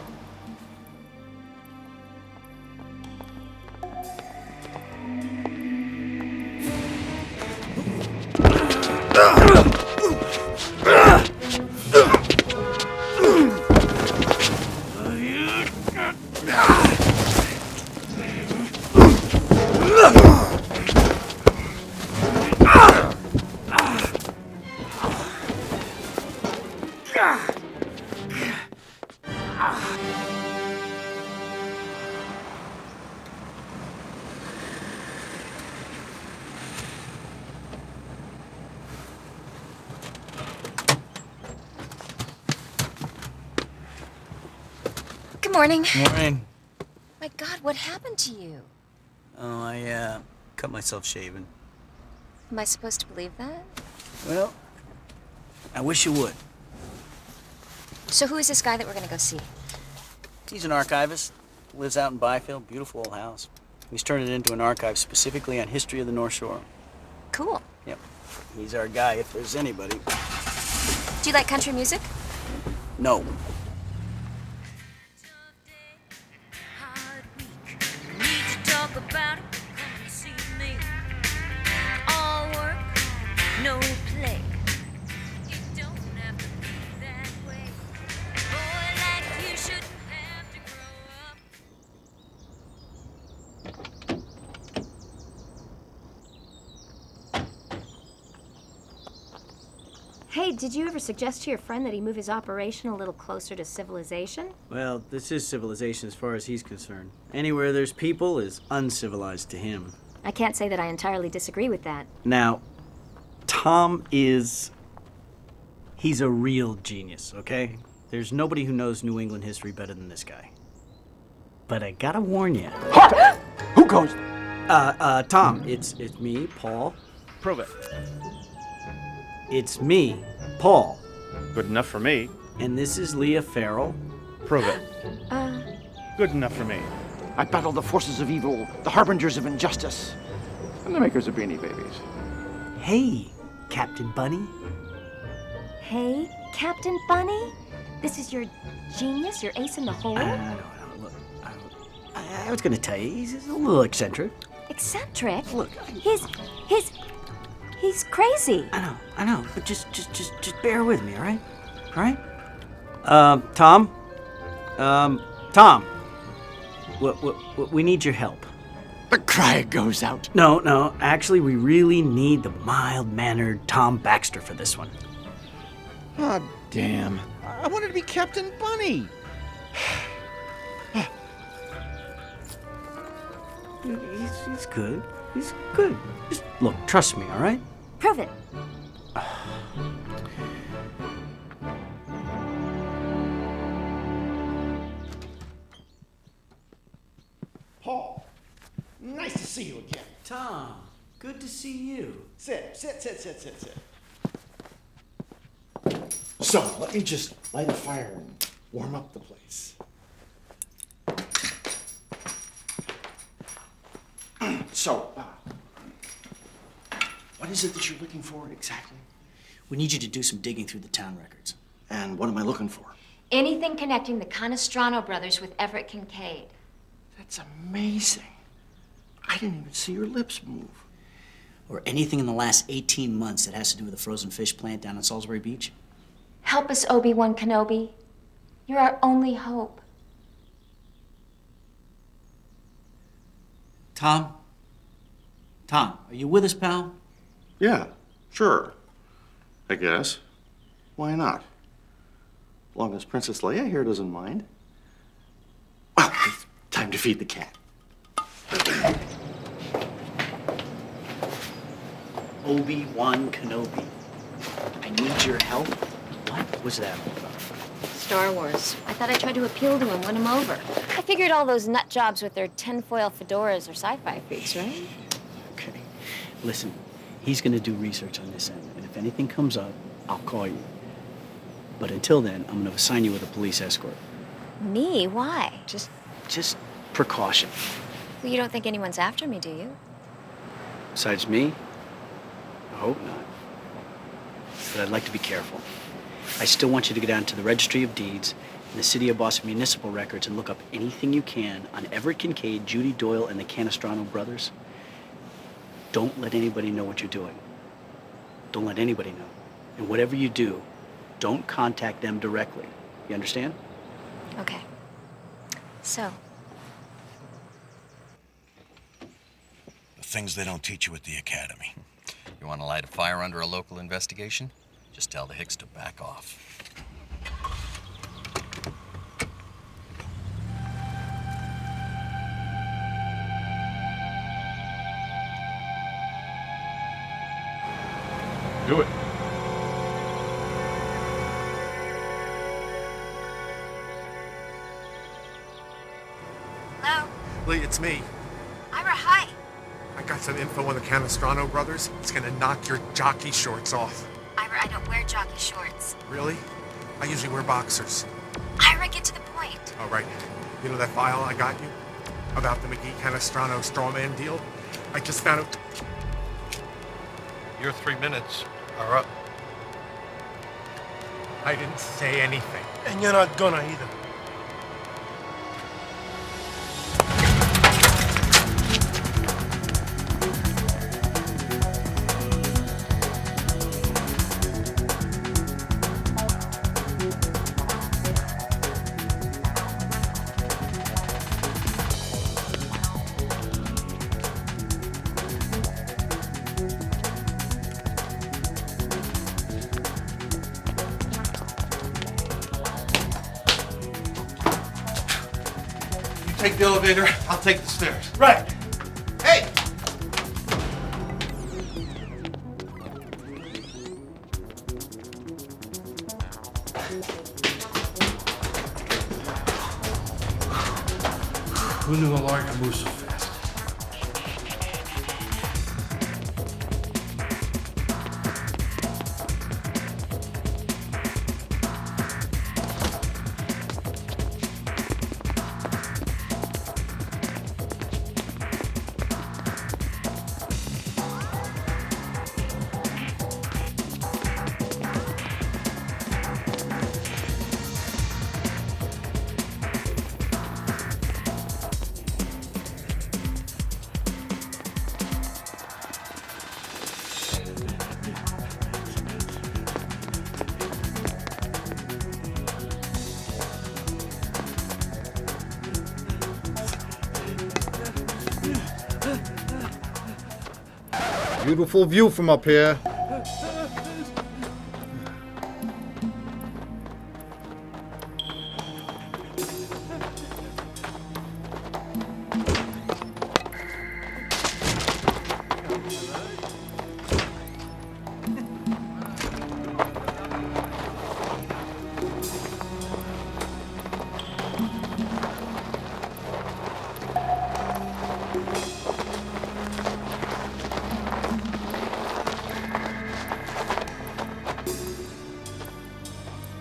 Good morning. Morning. My God, what happened to you? Oh, I cut myself shaving. Am I supposed to believe that? Well, I wish you would. So who is this guy that we're gonna go see? He's an archivist. Lives out in Byfield. Beautiful old house. He's turned it into an archive specifically on history of the North Shore. Cool. Yep. He's our guy if there's anybody. Do you like country music? No. Talk about it, come and see me. All work, no play. You don't have to be that way. Boy, like you shouldn't have to grow up. Hey, did you ever suggest to your friend that he move his operation a little closer to civilization? Well, this is civilization as far as he's concerned. Anywhere there's people is uncivilized to him. I can't say that I entirely disagree with that. Now, Tom is... he's a real genius, okay? There's nobody who knows New England history better than this guy. But I gotta warn you. Who goes? Tom, it's me, Paul. Prove it. It's me, Paul. Good enough for me. And this is Leah Farrell. Prove it. Good enough for me. I battled the forces of evil, the harbingers of injustice, and the makers of Beanie Babies. Hey, Captain Bunny. Hey, Captain Bunny? This is your genius, your ace in the hole? No, look, I was gonna tell you, he's a little eccentric. Eccentric? Look, he's crazy. I know, but just bear with me, all right? All right? Tom? Tom, we need your help. The cry goes out. No, actually, we really need the mild-mannered Tom Baxter for this one. Ah, damn. I wanted to be Captain Bunny. He's good. He's good. Just look, trust me, all right? Prove it. Paul, nice to see you again. Tom, good to see you. Sit. So, let me just light a fire and warm up the place. So, what is it that you're looking for exactly? We need you to do some digging through the town records. And what am I looking for? Anything connecting the Canestrano brothers with Everett Kincaid. That's amazing. I didn't even see your lips move. Or anything in the last 18 months that has to do with the frozen fish plant down in Salisbury Beach. Help us, Obi-Wan Kenobi. You're our only hope. Tom, are you with us, pal? Yeah, sure. I guess. Why not? As long as Princess Leia here doesn't mind. Well, it's time to feed the cat. Obi-Wan Kenobi. I need your help. What was that all about? Star Wars. I thought I tried to appeal to him, win him over. I figured all those nut jobs with their tinfoil fedoras are sci-fi freaks, right? Okay. Listen, he's gonna do research on this end, and if anything comes up, I'll call you. But until then, I'm gonna assign you with a police escort. Me? Why? Just precaution. Well, you don't think anyone's after me, do you? Besides me? I hope not. But I'd like to be careful. I still want you to go down to the Registry of Deeds and the City of Boston Municipal Records and look up anything you can on Everett Kincaid, Judy Doyle, and the Canestrano brothers. Don't let anybody know what you're doing. Don't let anybody know. And whatever you do, don't contact them directly. You understand? Okay. So, The things they don't teach you at the academy. You want to light a fire under a local investigation? Just tell the Hicks to back off. Do it. hello? Lee, it's me. Ira, hi. I got some info on the Canestrano brothers. It's gonna knock your jockey shorts off. Ira, I don't wear jockey shorts. Really? I usually wear boxers. Ira, get to the point. All right. You know that file I got you? About the McGee-Canestrano strawman deal? I just found it. Your 3 minutes are up. I didn't say anything. And you're not gonna either. Take the elevator, I'll take the stairs. Right. Hey! Who knew a Laurie could move so fast? Beautiful view from up here.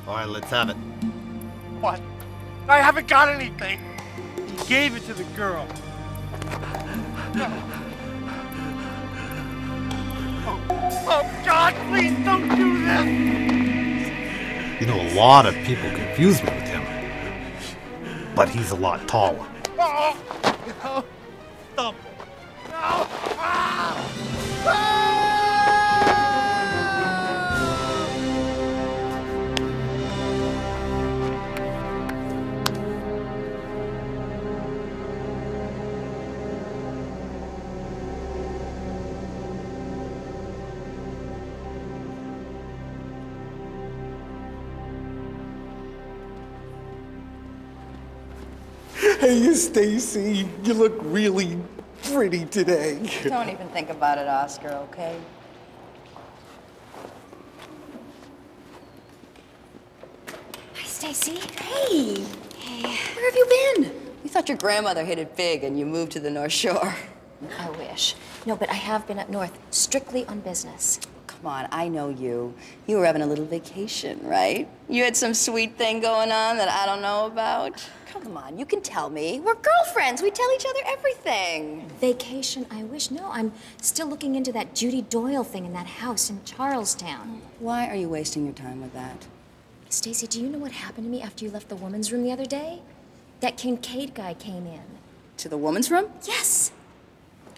All right, let's have it. What? I haven't got anything. He gave it to the girl. Oh, God, please don't do this! You know, a lot of people confuse me with him. But he's a lot taller. Oh, no. Stop it. No. Ah! Ah! Hey, Stacy, you look really pretty today. Don't even think about it, Oscar, okay? Hi, Stacy. Hey! Hey. Where have you been? We thought your grandmother hit it big and you moved to the North Shore. I wish. No, but I have been up north, strictly on business. Come on, I know you. You were having a little vacation, right? You had some sweet thing going on that I don't know about? Come on, you can tell me. We're girlfriends. We tell each other everything. Vacation, I wish. No, I'm still looking into that Judy Doyle thing in that house in Charlestown. Why are you wasting your time with that? Stacy, do you know what happened to me after you left the woman's room the other day? That Kincaid guy came in. To the woman's room? Yes.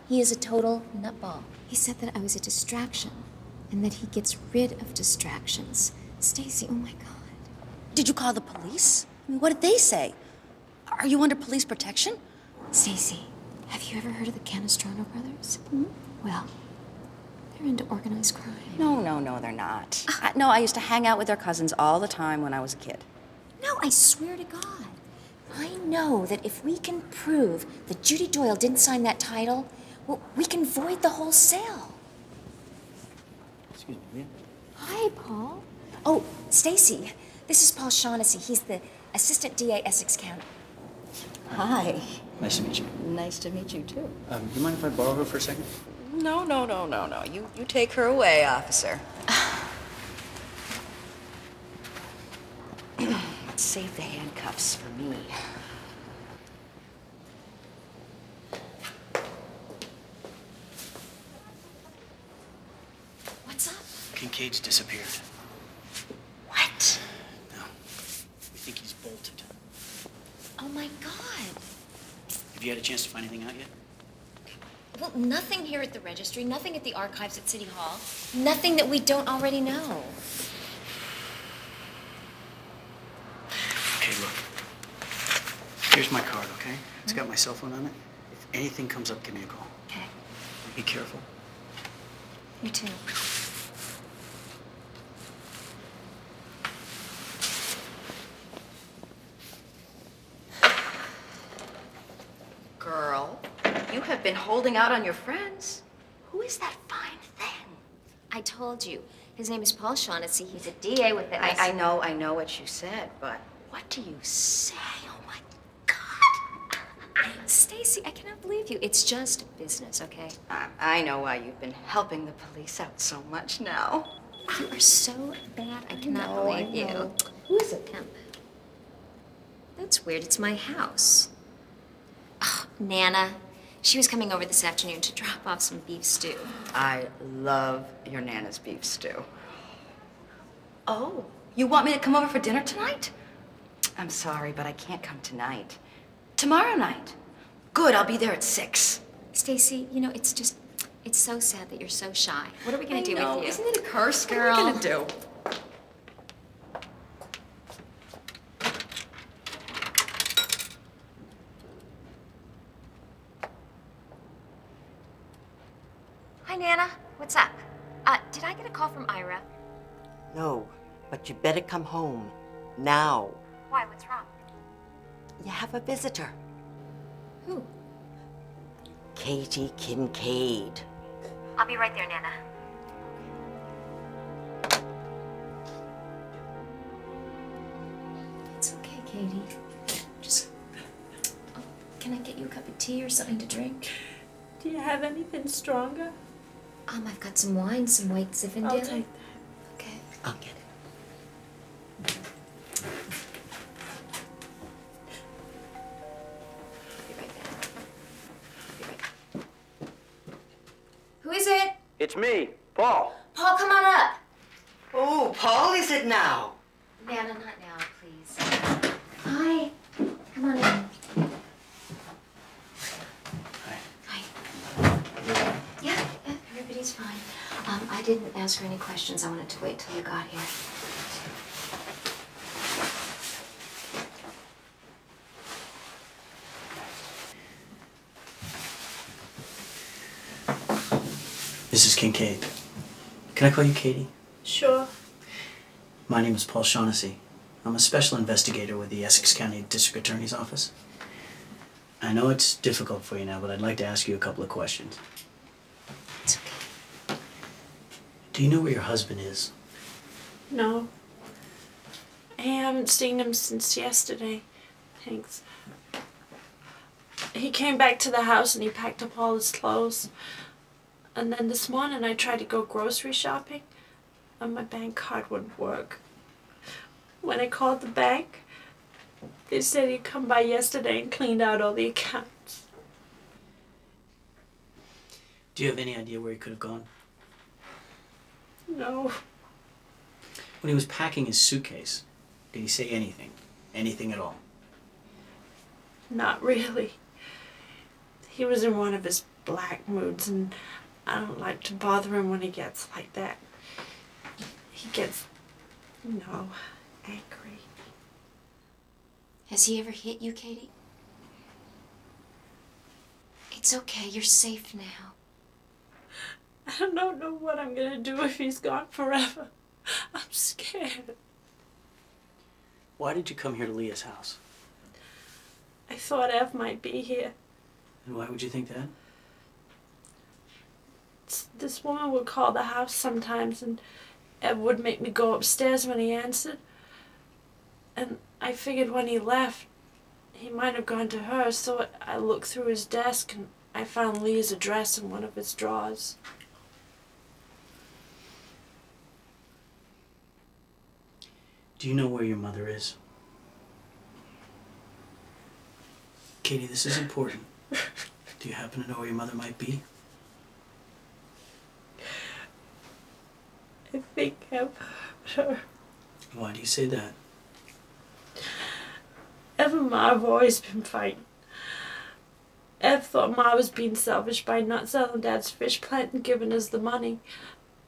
He is a total nutball. He said that I was a distraction and that he gets rid of distractions. Stacy, oh my God. Did you call the police? I mean, what did they say? Are you under police protection? Stacy, have you ever heard of the Canestrano brothers? Hmm? Well, they're into organized crime. No, they're not. No, I used to hang out with their cousins all the time when I was a kid. No, I swear to God. I know that if we can prove that Judy Doyle didn't sign that title, well, we can void the whole sale. Excuse me, Leah. Hi, Paul. Oh, Stacy, this is Paul Shaughnessy. He's the Assistant DA, Essex County. Hi. Nice to meet you. Nice to meet you, too. Do you mind if I borrow her for a second? No. You take her away, officer. Let's save the handcuffs for me. What's up? Kincaid's disappeared. What? No. We think he's bolted. Oh, my God. Have you had a chance to find anything out yet? Well, nothing here at the registry, nothing at the archives at City Hall, nothing that we don't already know. Okay, look. Here's my card, okay? It's got my cell phone on it. If anything comes up, give me a call. Okay. Be careful. You too. Girl, you have been holding out on your friends. Who is that fine thing? I told you. His name is Paul Shaughnessy. He's a DA with the... I know what you said, but what do you say? Oh, my God. Stacy, I cannot believe you. It's just business, okay? I know why you've been helping the police out so much now. You are so bad, I cannot believe you. Who is it, Pimp? That's weird. It's my house. Oh, Nana. She was coming over this afternoon to drop off some beef stew. I love your Nana's beef stew. Oh, you want me to come over for dinner tonight? I'm sorry, but I can't come tonight. Tomorrow night. Good, I'll be there at 6. Stacy, you know, it's so sad that you're so shy. What are we gonna do with you? Isn't it a curse, Girl. What are we gonna do? Hi, Nana. What's up? Did I get a call from Ira? No, but you better come home. Now. Why? What's wrong? You have a visitor. Who? Katie Kincaid. I'll be right there, Nana. It's okay, Katie. Just... Oh, can I get you a cup of tea or something to drink? Do you have anything stronger? I've got some wine, some white Zinfandel. I'll take that. Okay. I'll get it. Who is it? It's me, Paul. Paul, come on up. Oh, Paul, is it now? Nana, not now, please. Hi. Come on in. Yeah, everybody's fine. I didn't ask her any questions. I wanted to wait till you got here. Mrs. Kincaid. Can I call you Katie? Sure. My name is Paul Shaughnessy. I'm a special investigator with the Essex County District Attorney's Office. I know it's difficult for you now, but I'd like to ask you a couple of questions. It's okay. Do you know where your husband is? No. I haven't seen him since yesterday. Thanks. He came back to the house and he packed up all his clothes. And then this morning I tried to go grocery shopping and my bank card wouldn't work. When I called the bank, they said he'd come by yesterday and cleaned out all the accounts. Do you have any idea where he could have gone? No. When he was packing his suitcase, did he say anything? Anything at all? Not really. He was in one of his black moods and I don't like to bother him when he gets like that. He gets, angry. Has he ever hit you, Katie? It's okay. You're safe now. I don't know what I'm gonna do if he's gone forever. I'm scared. Why did you come here to Leah's house? I thought Ev might be here. And why would you think that? This woman would call the house sometimes and Ev would make me go upstairs when he answered. And I figured when he left, he might have gone to her, so I looked through his desk and I found Leah's address in one of his drawers. Do you know where your mother is? Katie, this is important. Do you happen to know where your mother might be? I think Ev hurt her. Why do you say that? Ev and Ma have always been fighting. Ev thought Ma was being selfish by not selling Dad's fish plant and giving us the money.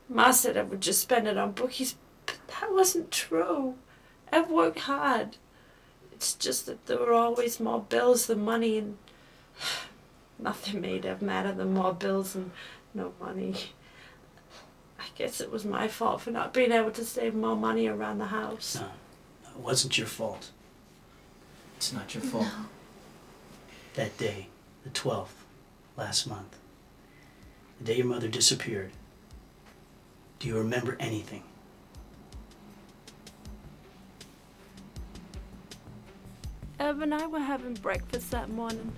Ma said Ev would just spend it on bookies, but that wasn't true. Ev worked hard. It's just that there were always more bills than money, and nothing made Ev madder than more bills and no money. I guess it was my fault for not being able to save more money around the house. No, it wasn't your fault. It's not your fault. No. That day, the 12th, last month, the day your mother disappeared, do you remember anything? Ev and I were having breakfast that morning.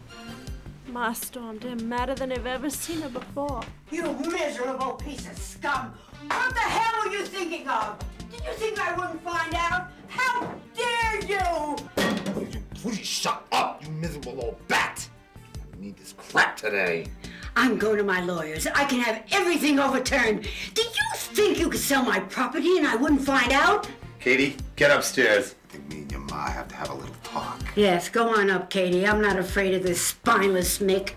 Ma stormed him madder than I've ever seen her before. You miserable piece of scum! What the hell were you thinking of? Did you think I wouldn't find out? How dare you! Please shut up, you miserable old bat! I need this crap today. I'm going to my lawyers. I can have everything overturned. Did you think you could sell my property and I wouldn't find out? Katie, get upstairs. I think me and your ma have to have a little talk. Yes, go on up, Katie. I'm not afraid of this spineless Mick.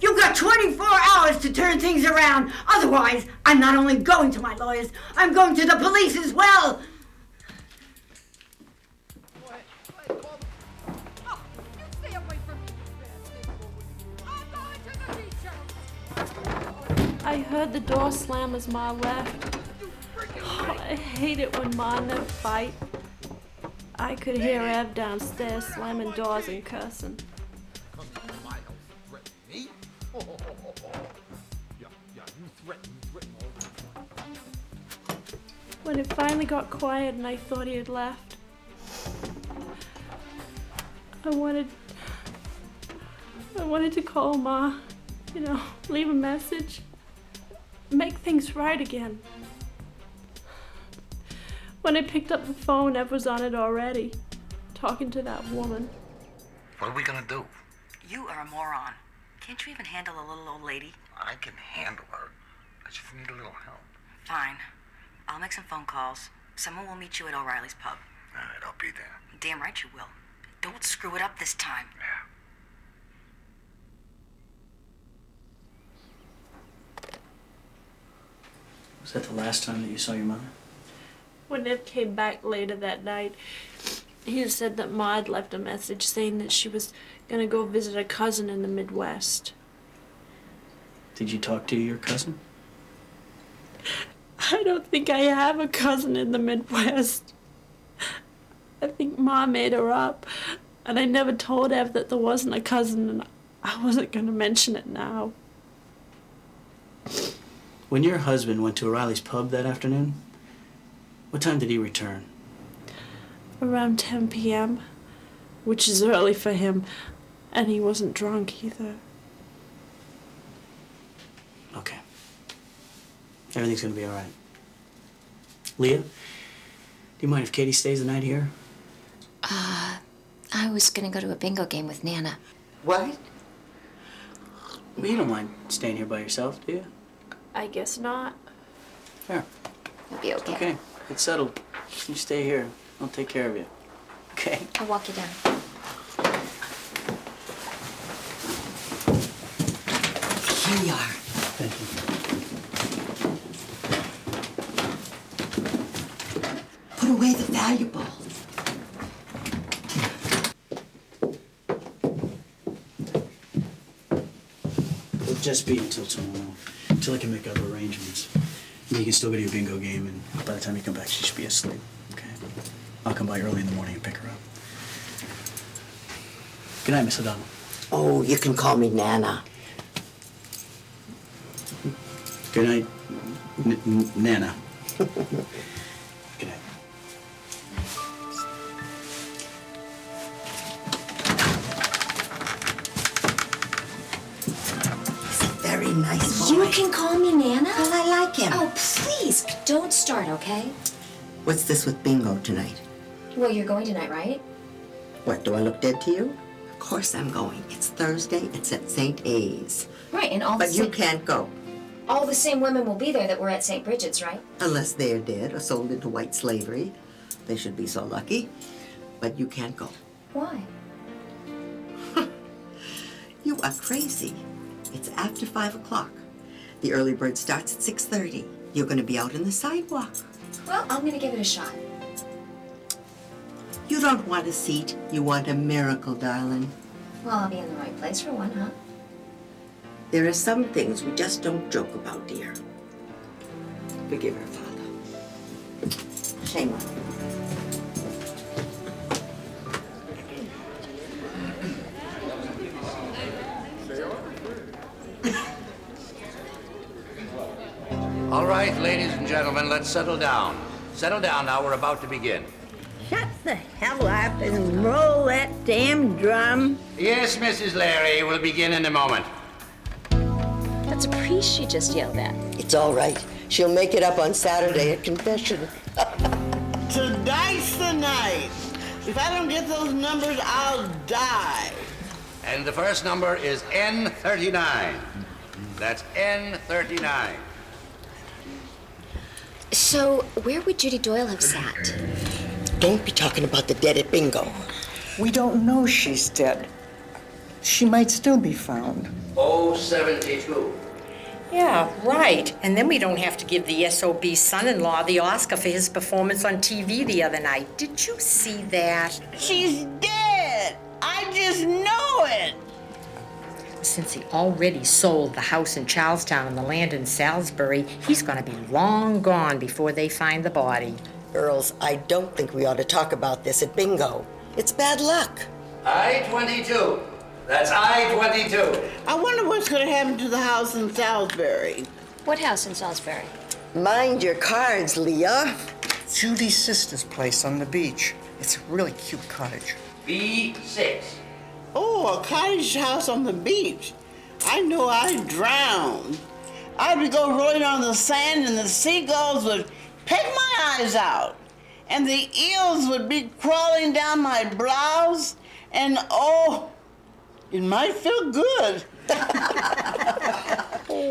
You've got 24 hours to turn things around. Otherwise, I'm not only going to my lawyers, I'm going to the police as well. I heard the door slam as Ma left. Oh, I hate it when Ma and them fight. I could hear Ev downstairs slamming doors and cursing. When it finally got quiet and I thought he had left, I wanted to call Ma, leave a message, make things right again. When I picked up the phone, Ev was on it already, talking to that woman. What are we gonna do? You are a moron. Can't you even handle a little old lady? I can handle her. I just need a little help. Fine. I'll make some phone calls. Someone will meet you at O'Reilly's pub. All right, I'll be there. Damn right you will. Don't screw it up this time. Was that the last time that you saw your mother? When Ev came back later that night, he said that Ma had left a message saying that she was gonna go visit a cousin in the Midwest. Did you talk to your cousin? I don't think I have a cousin in the Midwest. I think Ma made her up, and I never told Ev that there wasn't a cousin, and I wasn't gonna mention it now. When your husband went to O'Reilly's pub that afternoon, what time did he return? Around 10 p.m., which is early for him, and he wasn't drunk either. Okay. Everything's gonna be all right. Leah, do you mind if Katie stays the night here? I was gonna go to a bingo game with Nana. What? Well, you don't mind staying here by yourself, do you? I guess not. Fair. You'll be okay. Okay, it's settled. You stay here. I'll take care of you. Okay? I'll walk you down. Here you are. Thank you. Put away the valuables. It'll just be until tomorrow, until I can make other arrangements. And you can still go to your bingo game, and by the time you come back, she should be asleep. Okay? I'll come by early in the morning and pick her up. Good night, Miss O'Donnell. Oh, you can call me Nana. Good night, Nana. Good night. Very nice boy. You can call me Nana? Well, I like him. Oh, please, don't start, okay? What's this with bingo tonight? Well, you're going tonight, right? What, do I look dead to you? Of course I'm going. It's Thursday. It's at St. A's. Right, and But you can't go. all the same women will be there that were at St. Bridget's, right? Unless they're dead or sold into white slavery. They should be so lucky. But you can't go. Why? You are crazy. It's after 5 o'clock. The early bird starts at 6:30. You're going to be out on the sidewalk. Well, I'm going to give it a shot. You don't want a seat. You want a miracle, darling. Well, I'll be in the right place for one, huh? There are some things we just don't joke about, dear. Forgive her, Father. Shame on you. All right, ladies and gentlemen, let's settle down. Settle down now, we're about to begin. shut the hell up and roll that damn drum? Yes, Mrs. Larry, we'll begin in a moment. That's a priest she just yelled at. It's all right. She'll make it up on Saturday at confession. Tonight's the night. If I don't get those numbers, I'll die. And the first number is N39. That's N39. So, where would Judy Doyle have sat? Don't be talking about the dead at bingo. We don't know she's dead. She might still be found. 072. Yeah, right. And then we don't have to give the SOB son-in-law the Oscar for his performance on TV the other night. Did you see that? She's dead. I just know it. Since he already sold the house in Charlestown and the land in Salisbury, he's gonna be long gone before they find the body. Girls, I don't think we ought to talk about this at bingo. It's bad luck. I-22. That's I-22. I wonder what's gonna happen to the house in Salisbury. What house in Salisbury? Mind your cards, Leah. Judy's sister's place on the beach. It's a really cute cottage. B6. Oh, a cottage house on the beach. I know I'd drown. I'd go rolling on the sand and the seagulls would peck my eyes out. And the eels would be crawling down my blouse. And oh, it might feel good.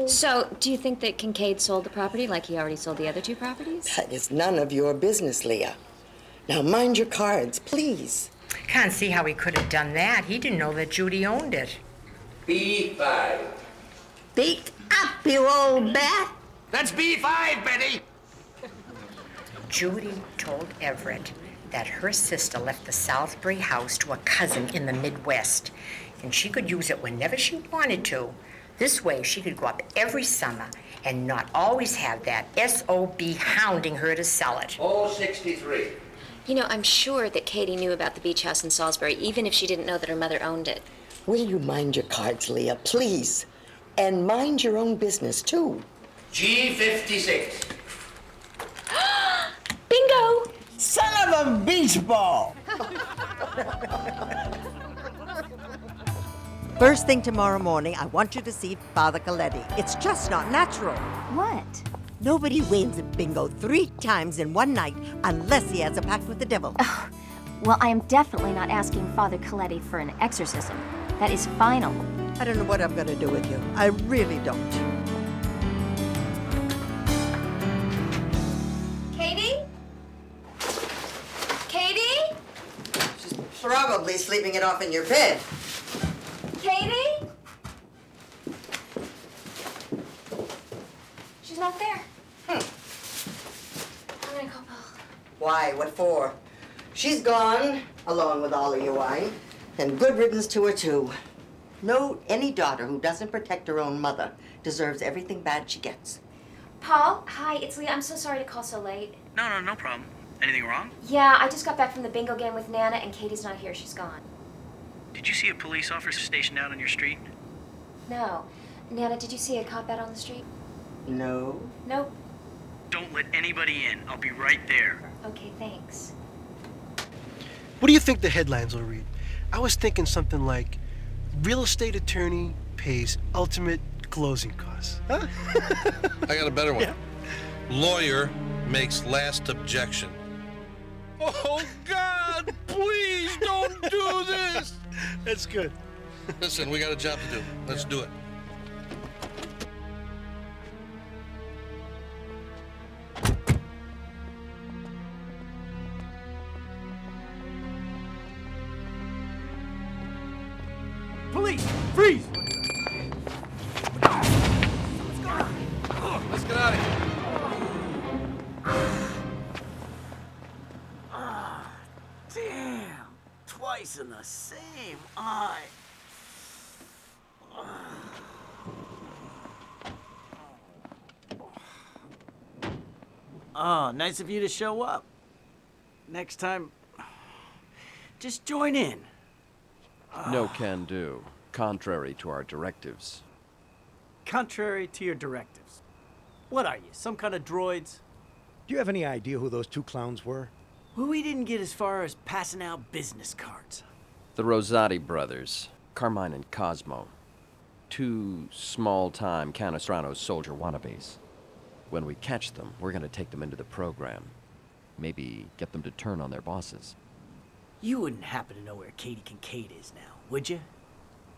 So, do you think that Kincaid sold the property like he already sold the other two properties? That is none of your business, Leah. Now mind your cards, please. Can't see how he could have done that. He didn't know that Judy owned it. B5. Speak up, you old bat. That's B5, Betty. Judy told Everett that her sister left the Salisbury house to a cousin in the Midwest, and she could use it whenever she wanted to. This way, she could go up every summer and not always have that SOB hounding her to sell it. 063. You know, I'm sure that Katie knew about the beach house in Salisbury, even if she didn't know that her mother owned it. Will you mind your cards, Leah, please? And mind your own business, too. G56. Bingo! Son of a beach ball! First thing tomorrow morning, I want you to see Father Coletti. It's just not natural. What? Nobody wins at bingo 3 times in one night unless he has a pact with the devil. Oh, well, I am definitely not asking Father Coletti for an exorcism. That is final. I don't know what I'm going to do with you. I really don't. Katie? Katie? She's probably sleeping it off in your bed. Katie? She's not there. I'm gonna call Paul. Why? What for? She's gone, along with all of your wine. And good riddance to her, too. No, any daughter who doesn't protect her own mother deserves everything bad she gets. Paul, hi, it's Leah. I'm so sorry to call so late. No problem. Anything wrong? Yeah, I just got back from the bingo game with Nana, and Katie's not here. She's gone. Did you see a police officer stationed out on your street? No. Nana, did you see a cop out on the street? No. Nope. Don't let anybody in. I'll be right there. Okay, thanks. What do you think the headlines will read? I was thinking something like, real estate attorney pays ultimate closing costs. Huh? I got a better one. Yeah. Lawyer makes last objection. Oh, God, please don't do this. That's good. Listen, we got a job to do. Let's do it. Police, freeze! Let's get out of here. Damn, twice in the same eye. Oh, nice of you to show up. Next time, just join in. No can do, contrary to our directives. Contrary to your directives. What are you, some kind of droids? Do you have any idea who those two clowns were? Well, we didn't get as far as passing out business cards. The Rosati brothers, Carmine and Cosmo. 2 small-time Canestrano soldier wannabes. When we catch them, we're gonna take them into the program. Maybe get them to turn on their bosses. You wouldn't happen to know where Katie Kincaid is now, would you?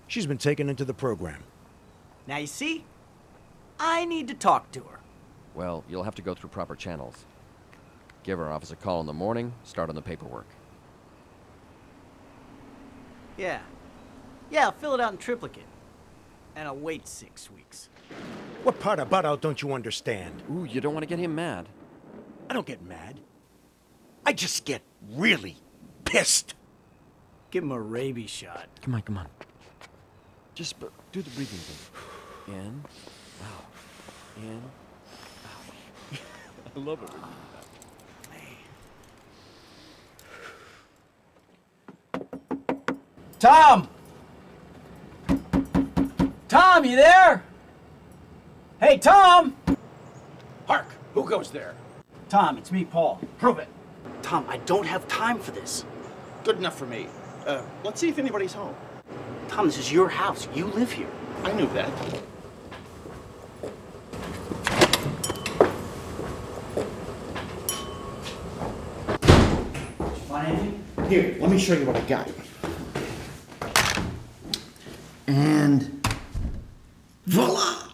She's been taken into the program. Now you see? I need to talk to her. Well, you'll have to go through proper channels. Give our office a call in the morning, start on the paperwork. Yeah. Yeah, I'll fill it out in triplicate. And I'll wait 6 weeks. What part of butt-out don't you understand? Ooh, you don't want to get him mad. I don't get mad. I just get really pissed. Give him a rabies shot. Come on, come on. Just do the breathing thing. In, out. In, out. I love it when you do that. Tom! Tom, you there? Hey, Tom! Hark! Who goes there? Tom, it's me, Paul. Prove it. Tom, I don't have time for this. Good enough for me. Let's see if anybody's home. Tom, this is your house. You live here. I knew that. Did you find anything? Here, let me show you what I got. And voila!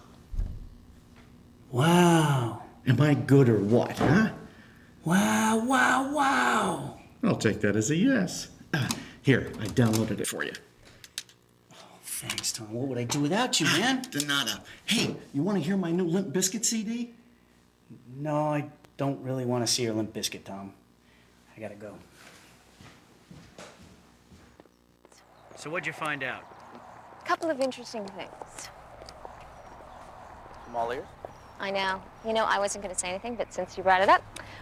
Wow. Am I good or what, huh? Wow, wow, wow. I'll take that as a yes. Here, I downloaded it for you. Thanks, Tom. What would I do without you, man? De nada. Hey, you want to hear my new Limp Bizkit CD? No, I don't really want to see your Limp Bizkit, Tom. I gotta go. So what'd you find out? Couple of interesting things. I'm all ears. I know. You know, I wasn't going to say anything, but since you brought it up,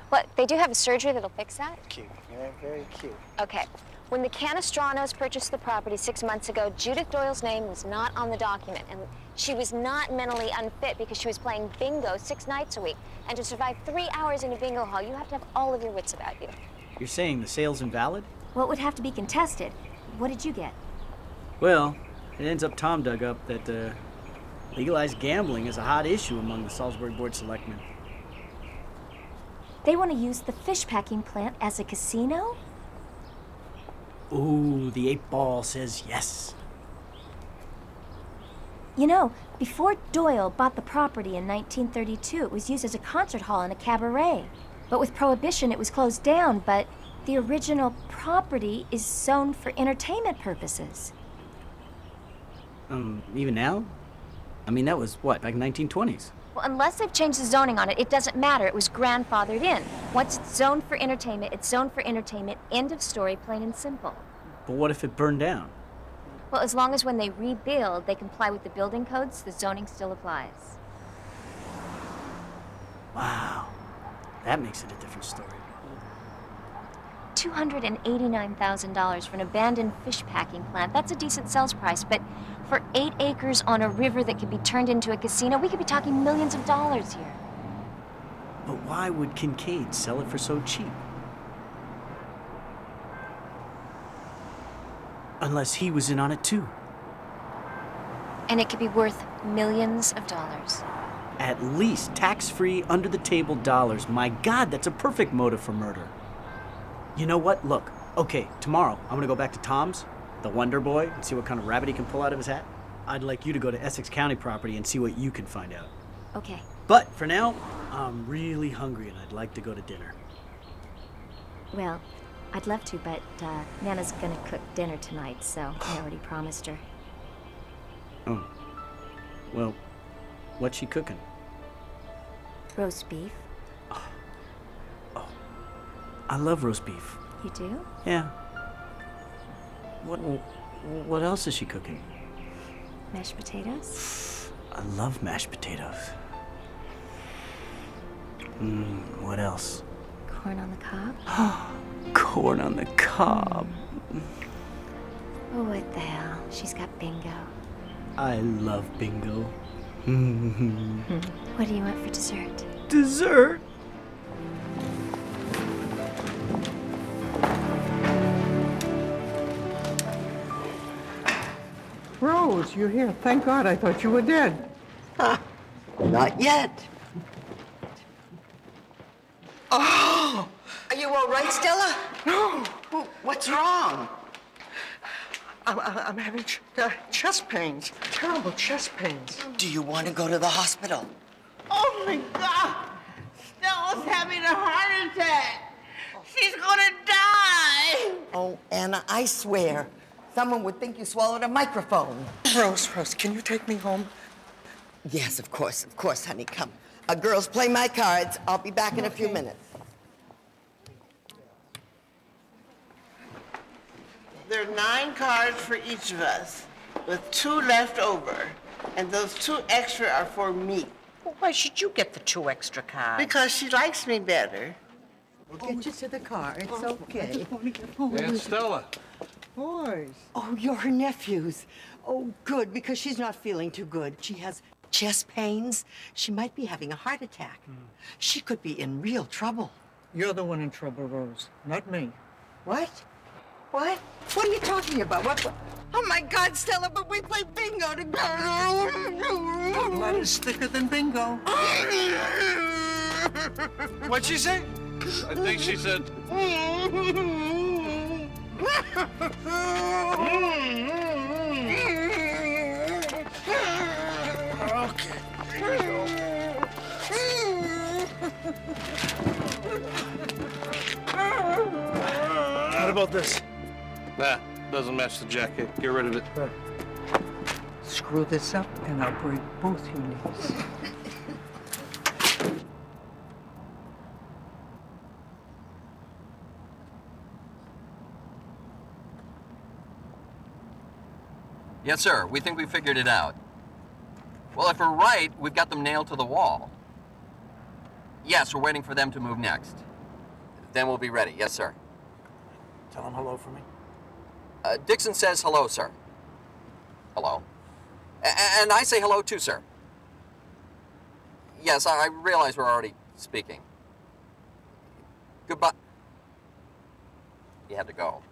what, they do have a surgery that'll fix that? Cute. You're very cute. Okay. When the Canestranos purchased the property 6 months ago, Judith Doyle's name was not on the document, and she was not mentally unfit because she was playing bingo 6 nights a week. And to survive 3 hours in a bingo hall, you have to have all of your wits about you. You're saying the sale's invalid? Well, it would have to be contested. What did you get? Well, it ends up Tom dug up that legalized gambling is a hot issue among the Salisbury Board selectmen. They want to use the fish packing plant as a casino? Ooh, the 8 Ball says yes. You know, before Doyle bought the property in 1932, it was used as a concert hall and a cabaret. But with Prohibition, it was closed down, but the original property is zoned for entertainment purposes. Even now? I mean, that was, what, back in 1920s? Well, unless they've changed the zoning on it, it doesn't matter. It was grandfathered in. Once it's zoned for entertainment, it's zoned for entertainment. End of story, plain and simple. But what if it burned down? Well, as long as when they rebuild, they comply with the building codes, the zoning still applies. Wow. That makes it a different story. $289,000 for an abandoned fish packing plant. That's a decent sales price, but for 8 acres on a river that could be turned into a casino, we could be talking millions of dollars here. But why would Kincaid sell it for so cheap? Unless he was in on it too. And it could be worth millions of dollars. At least tax-free, under-the-table dollars. My God, that's a perfect motive for murder. You know what? Look, okay, tomorrow I'm gonna go back to Tom's, the Wonder Boy, and see what kind of rabbit he can pull out of his hat. I'd like you to go to Essex County property and see what you can find out. Okay. But for now, I'm really hungry and I'd like to go to dinner. Well, I'd love to, but Nana's gonna cook dinner tonight, so I already promised her. Oh. Well, what's she cooking? Roast beef. I love roast beef. You do? Yeah. What else is she cooking? Mashed potatoes? I love mashed potatoes. What else? Corn on the cob? Corn on the cob. Oh, what the hell? She's got bingo. I love bingo. What do you want for dessert? Dessert? Rose, you're here. Thank God, I thought you were dead. Not yet. Oh! Are you all right, Stella? No. What's wrong? I'm having chest pains. Terrible chest pains. Do you want to go to the hospital? Oh my God! Stella's having a heart attack. She's gonna die. Oh, Anna, I swear, someone would think you swallowed a microphone. Rose, can you take me home? Yes, of course, honey. Come. Girls, play my cards. I'll be back in a few minutes. There are 9 cards for each of us, with 2 left over. And those 2 extra are for me. Well, why should you get the 2 extra cards? Because she likes me better. We'll get you to the car. It's okay. Aunt Stella. Boys. Oh, you're her nephews. Oh, good, because she's not feeling too good. She has chest pains. She might be having a heart attack. She could be in real trouble. You're the one in trouble, Rose, not me. What? What? What are you talking about? What? Oh, my God, Stella, but we play bingo together. Blood is thicker than bingo. What'd she say? I think she said. Okay, here we go. What about this? Nah, doesn't match the jacket. Get rid of it. Screw this up and I'll break both your knees. Yes, sir. We think we figured it out. Well, if we're right, we've got them nailed to the wall. Yes, we're waiting for them to move next. Then we'll be ready. Yes, sir. Tell him hello for me. Dixon says hello, sir. Hello. And I say hello too, sir. Yes, I realize we're already speaking. Goodbye. You had to go.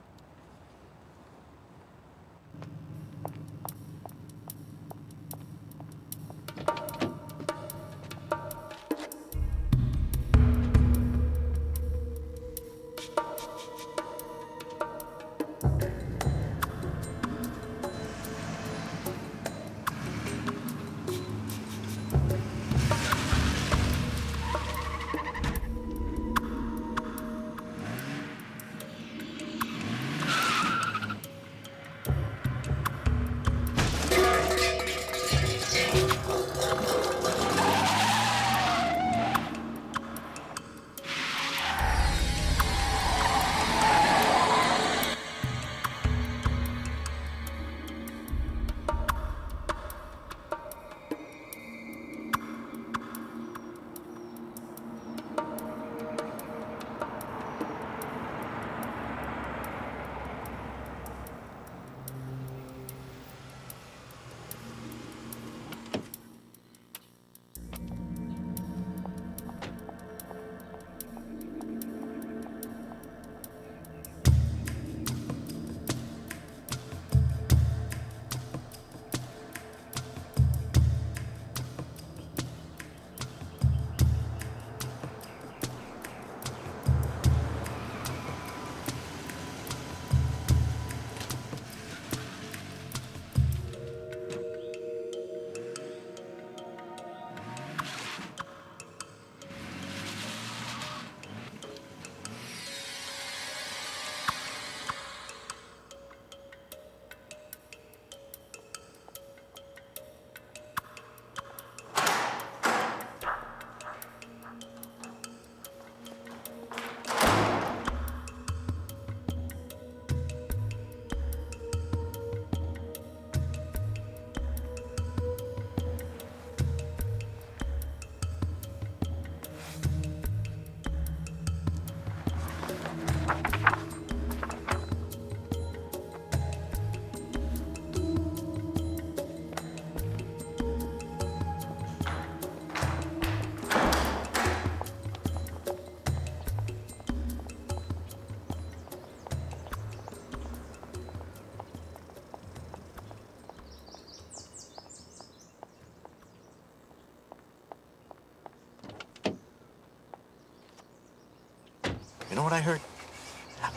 know what I heard?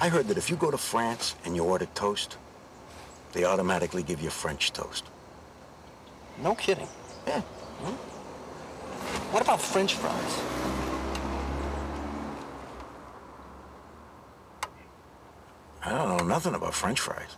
I heard that if you go to France and you order toast, they automatically give you French toast. No kidding. Yeah. What about French fries? I don't know nothing about French fries.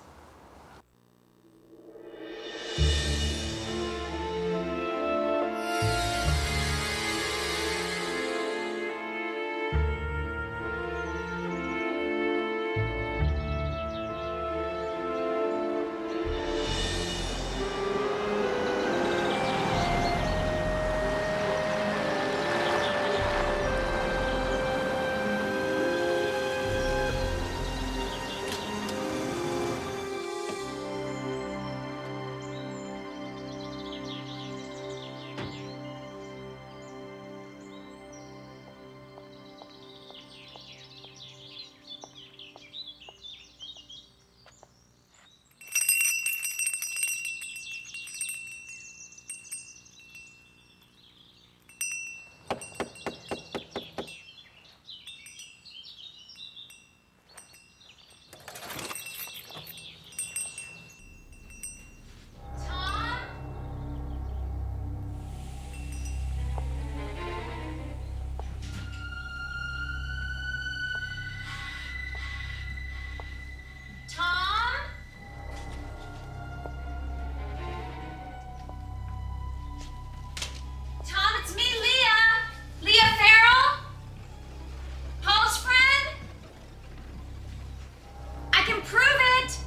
It's me, Leah! Leah Farrell? Paul's friend? I can prove it!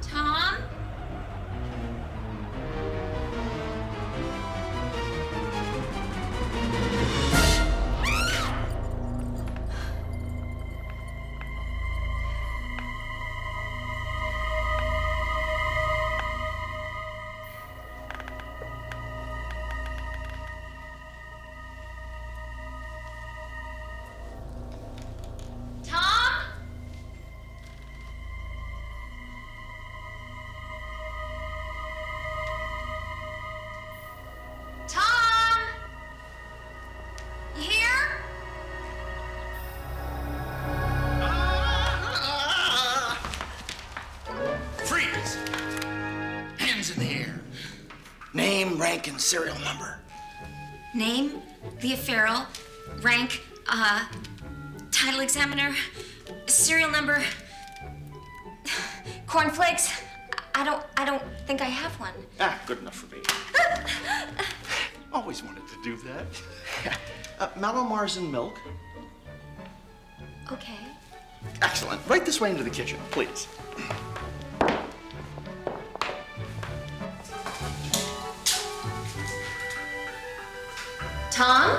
Tom? Name, rank, and serial number. Name, Leah Farrell. Rank, title examiner. Serial number, cornflakes. I don't think I have one. Ah, good enough for me. Always wanted to do that. Mallow Mars and milk. Okay. Excellent. Right this way into the kitchen, please. Tom?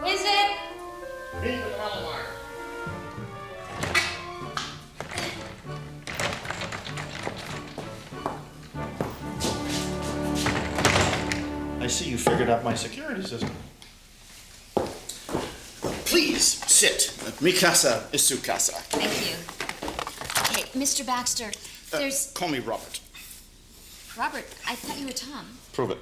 Who is it? Me with Malamar. I see you figured out my security system. Please sit. Mi casa is su casa. Thank you. Okay, Mr. Baxter, there's... Call me Robert. Robert, I thought you were Tom. Prove it.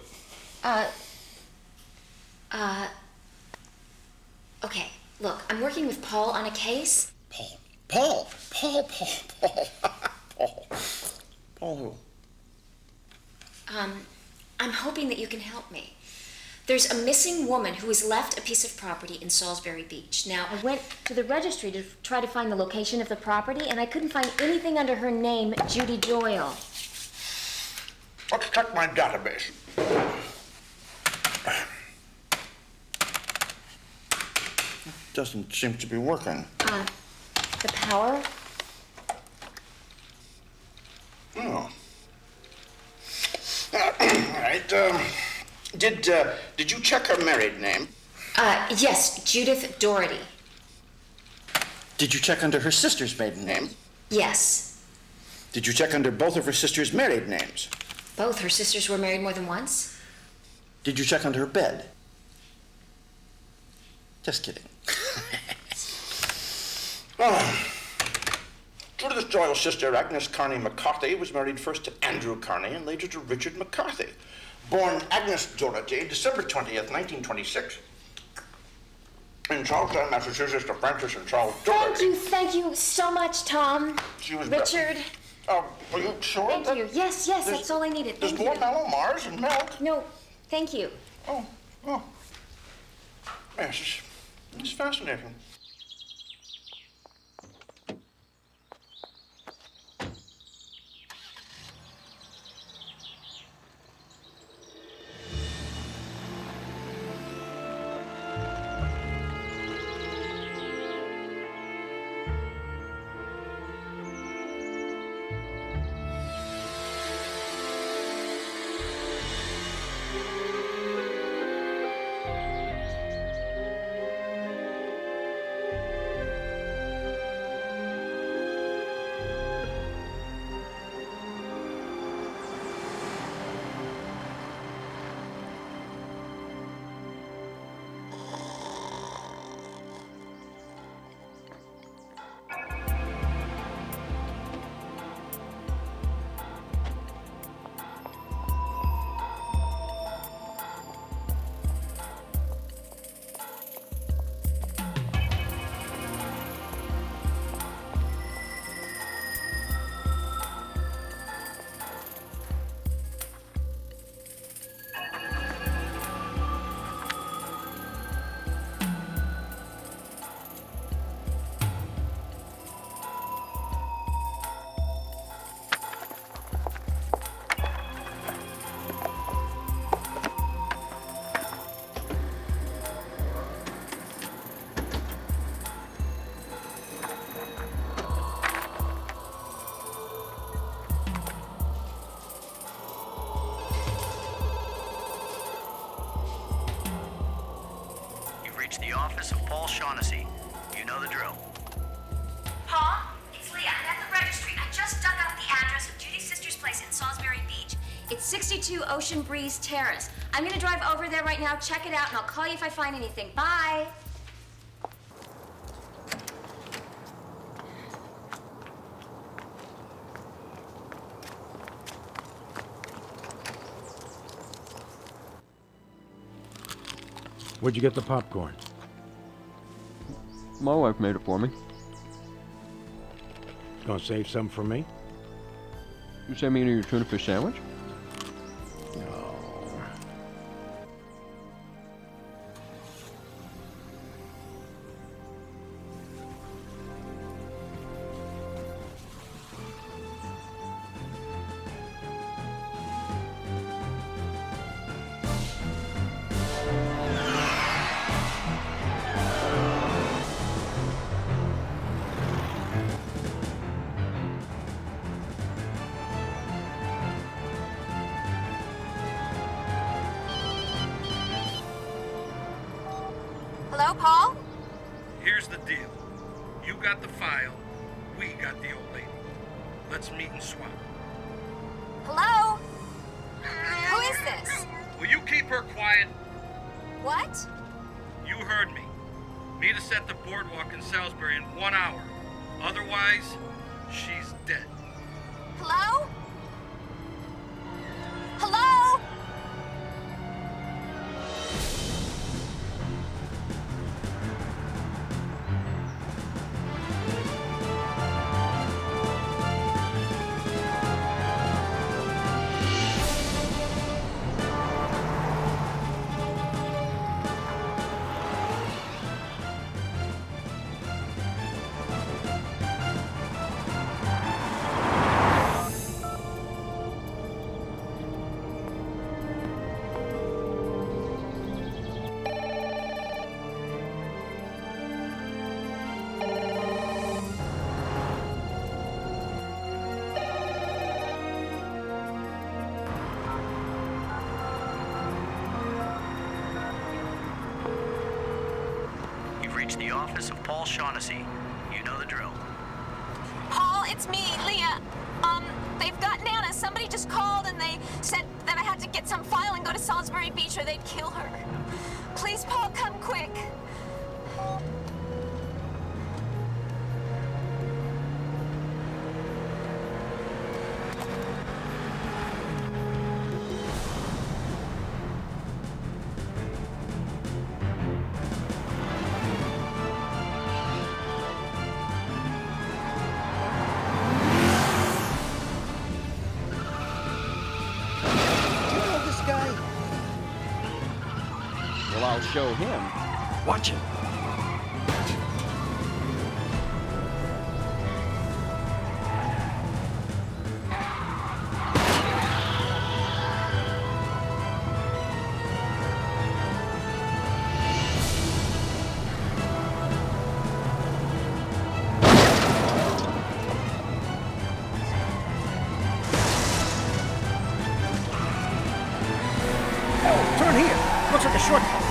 Okay, look, I'm working with Paul on a case. Paul who? I'm hoping that you can help me. There's a missing woman who has left a piece of property in Salisbury Beach. Now, I went to the registry to try to find the location of the property, and I couldn't find anything under her name, Judy Doyle. Let's check my database. Doesn't seem to be working. The power? Oh. All right. Did you check her married name? Yes, Judith Doherty. Did you check under her sister's maiden name? Yes. Did you check under both of her sister's married names? Both her sisters were married more than once? Did you check under her bed? Just kidding. Oh. Judith Doyle's sister, Agnes Carney McCarthy, was married first to Andrew Carney and later to Richard McCarthy. Born Agnes Doherty, December 20th, 1926. In Charlestown, Massachusetts, to Francis and Charles Doherty. Thank you so much, Tom. She was Richard. Are you sure? Thank you. Yes, that's all I needed. There's Thank more you. mellow Mars and milk. No, thank you. Oh. Yes, it's fascinating. The office of Paul Shaughnessy. You know the drill. Paul, it's Leah. I'm at the registry. I just dug up the address of Judy's sister's place in Salisbury Beach. It's 62 Ocean Breeze Terrace. I'm gonna drive over there right now, check it out, and I'll call you if I find anything. Bye. Where'd you get the popcorn? My wife made it for me. Gonna save some for me? You send me your tuna fish sandwich? No. Hello, Paul? Here's the deal. You got the file, we got the old lady. Let's meet and swap. Hello? Who is this? Will you keep her quiet? What? You heard me. Meet us at the boardwalk in Salisbury in 1 hour. Otherwise, she's dead. Hello? Hello? reached the office of Paul Shaughnessy. You know the drill. Paul, it's me, Leah. They've got Nana. Somebody just called and they said that I had to get some file and go to Salisbury Beach or they'd kill her. Please, Paul, come quick. Well, I'll show him. Watch him. Turn here. Looks like a shortcut.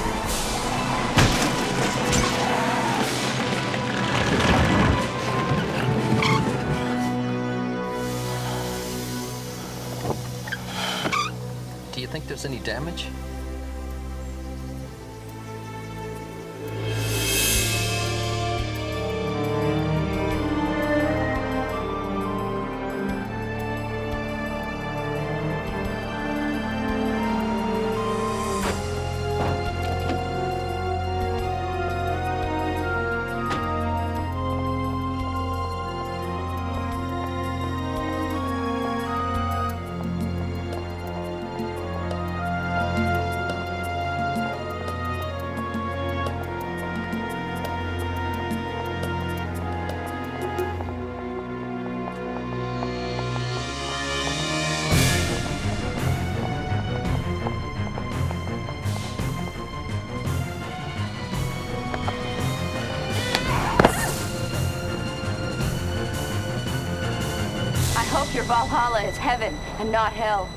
Do you think there's any damage? I hope your Valhalla is heaven and not hell,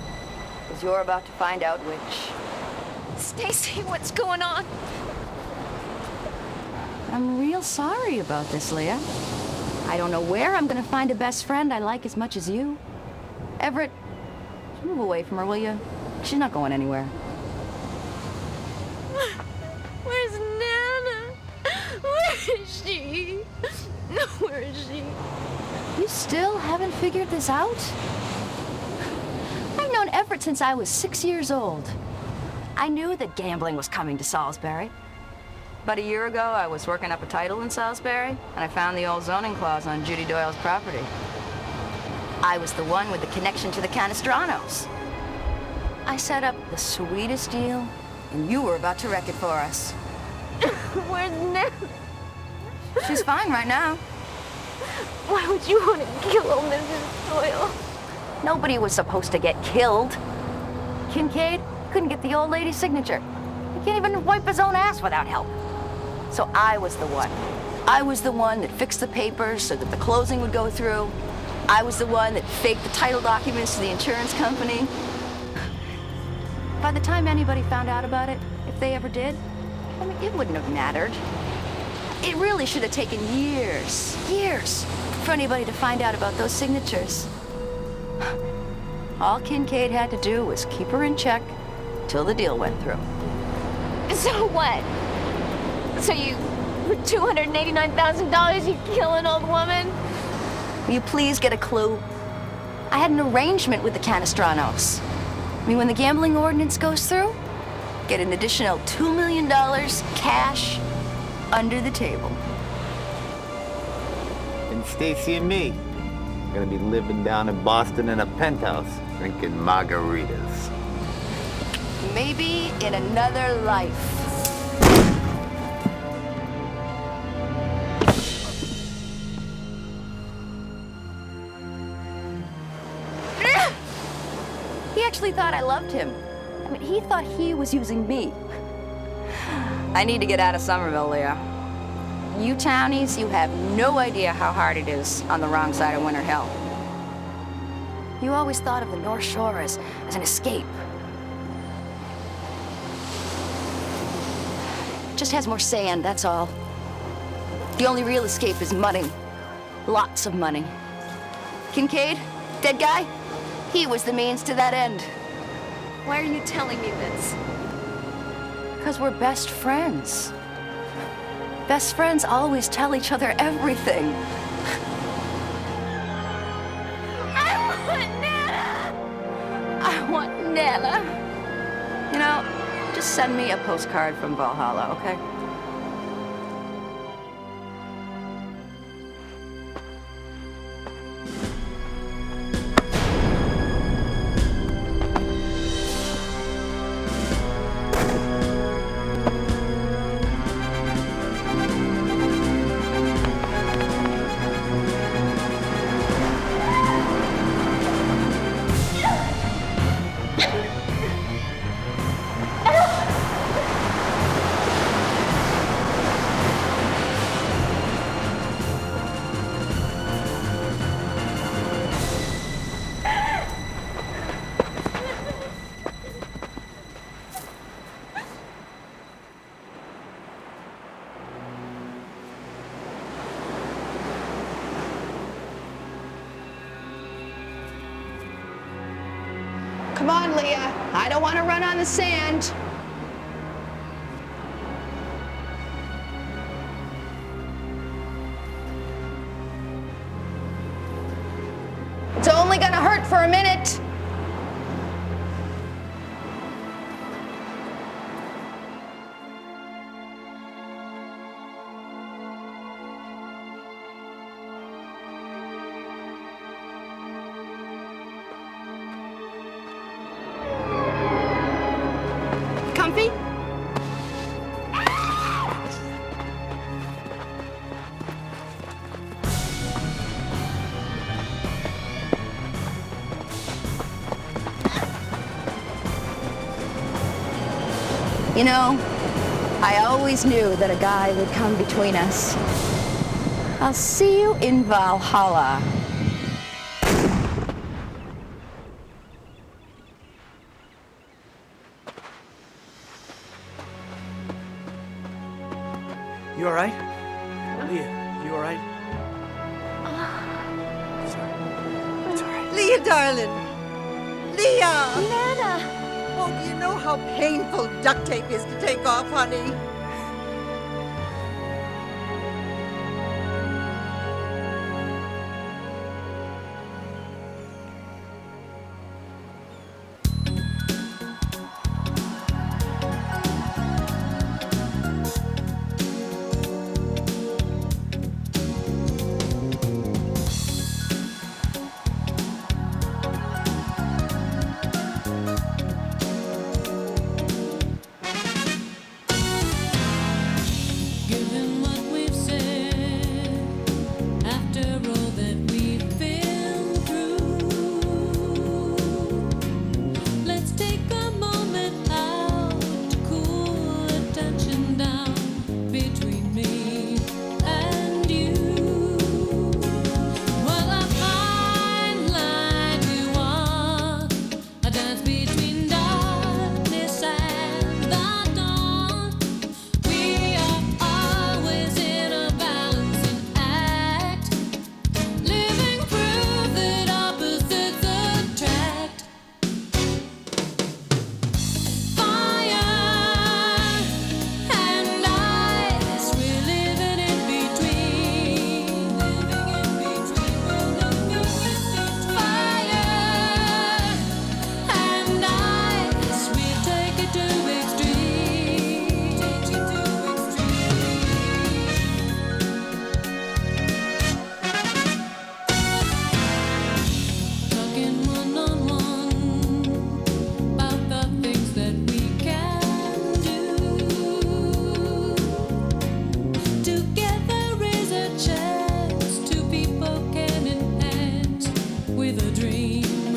because you're about to find out which. Stacy, what's going on? I'm real sorry about this, Leah. I don't know where I'm gonna find a best friend I like as much as you. Everett, move away from her, will you? She's not going anywhere. Where's Nana? Where is she? Where is she? You still haven't figured this out? I've known Everett since I was 6 years old. I knew that gambling was coming to Salisbury. About a year ago, I was working up a title in Salisbury, and I found the old zoning clause on Judy Doyle's property. I was the one with the connection to the Canestranos. I set up the sweetest deal, and you were about to wreck it for us. Where's Nana? She's fine right now. Why would you want to kill old Mrs. Doyle? Nobody was supposed to get killed. Kincaid couldn't get the old lady's signature. He can't even wipe his own ass without help. So I was the one. I was the one that fixed the papers so that the closing would go through. I was the one that faked the title documents to the insurance company. By the time anybody found out about it, if they ever did, I mean, it wouldn't have mattered. It really should have taken years for anybody to find out about those signatures. All Kincaid had to do was keep her in check till the deal went through. So what? So you, for $289,000, you kill an old woman? Will you please get a clue? I had an arrangement with the Canestranos. I mean, when the gambling ordinance goes through, get an additional $2 million cash under the table. And Stacy and me are gonna be living down in Boston in a penthouse, drinking margaritas. Maybe in another life. He actually thought I loved him. I mean, he thought he was using me. I need to get out of Somerville, Leah. You townies, you have no idea how hard it is on the wrong side of Winter Hill. You always thought of the North Shore as an escape. It just has more sand, that's all. The only real escape is money. Lots of money. Kincaid, dead guy, he was the means to that end. Why are you telling me this? Because we're best friends. Best friends always tell each other everything. I want Nana. You know, just send me a postcard from Valhalla, okay? Come on, Leah. I don't want to run on the sand. It's only gonna hurt for a minute. Comfy? You know, I always knew that a guy would come between us. I'll see you in Valhalla. You all right? Leah, you all right? Leah, darling. Leah! Nana! Oh, do you know how painful duct tape is to take off, honey? with a dream.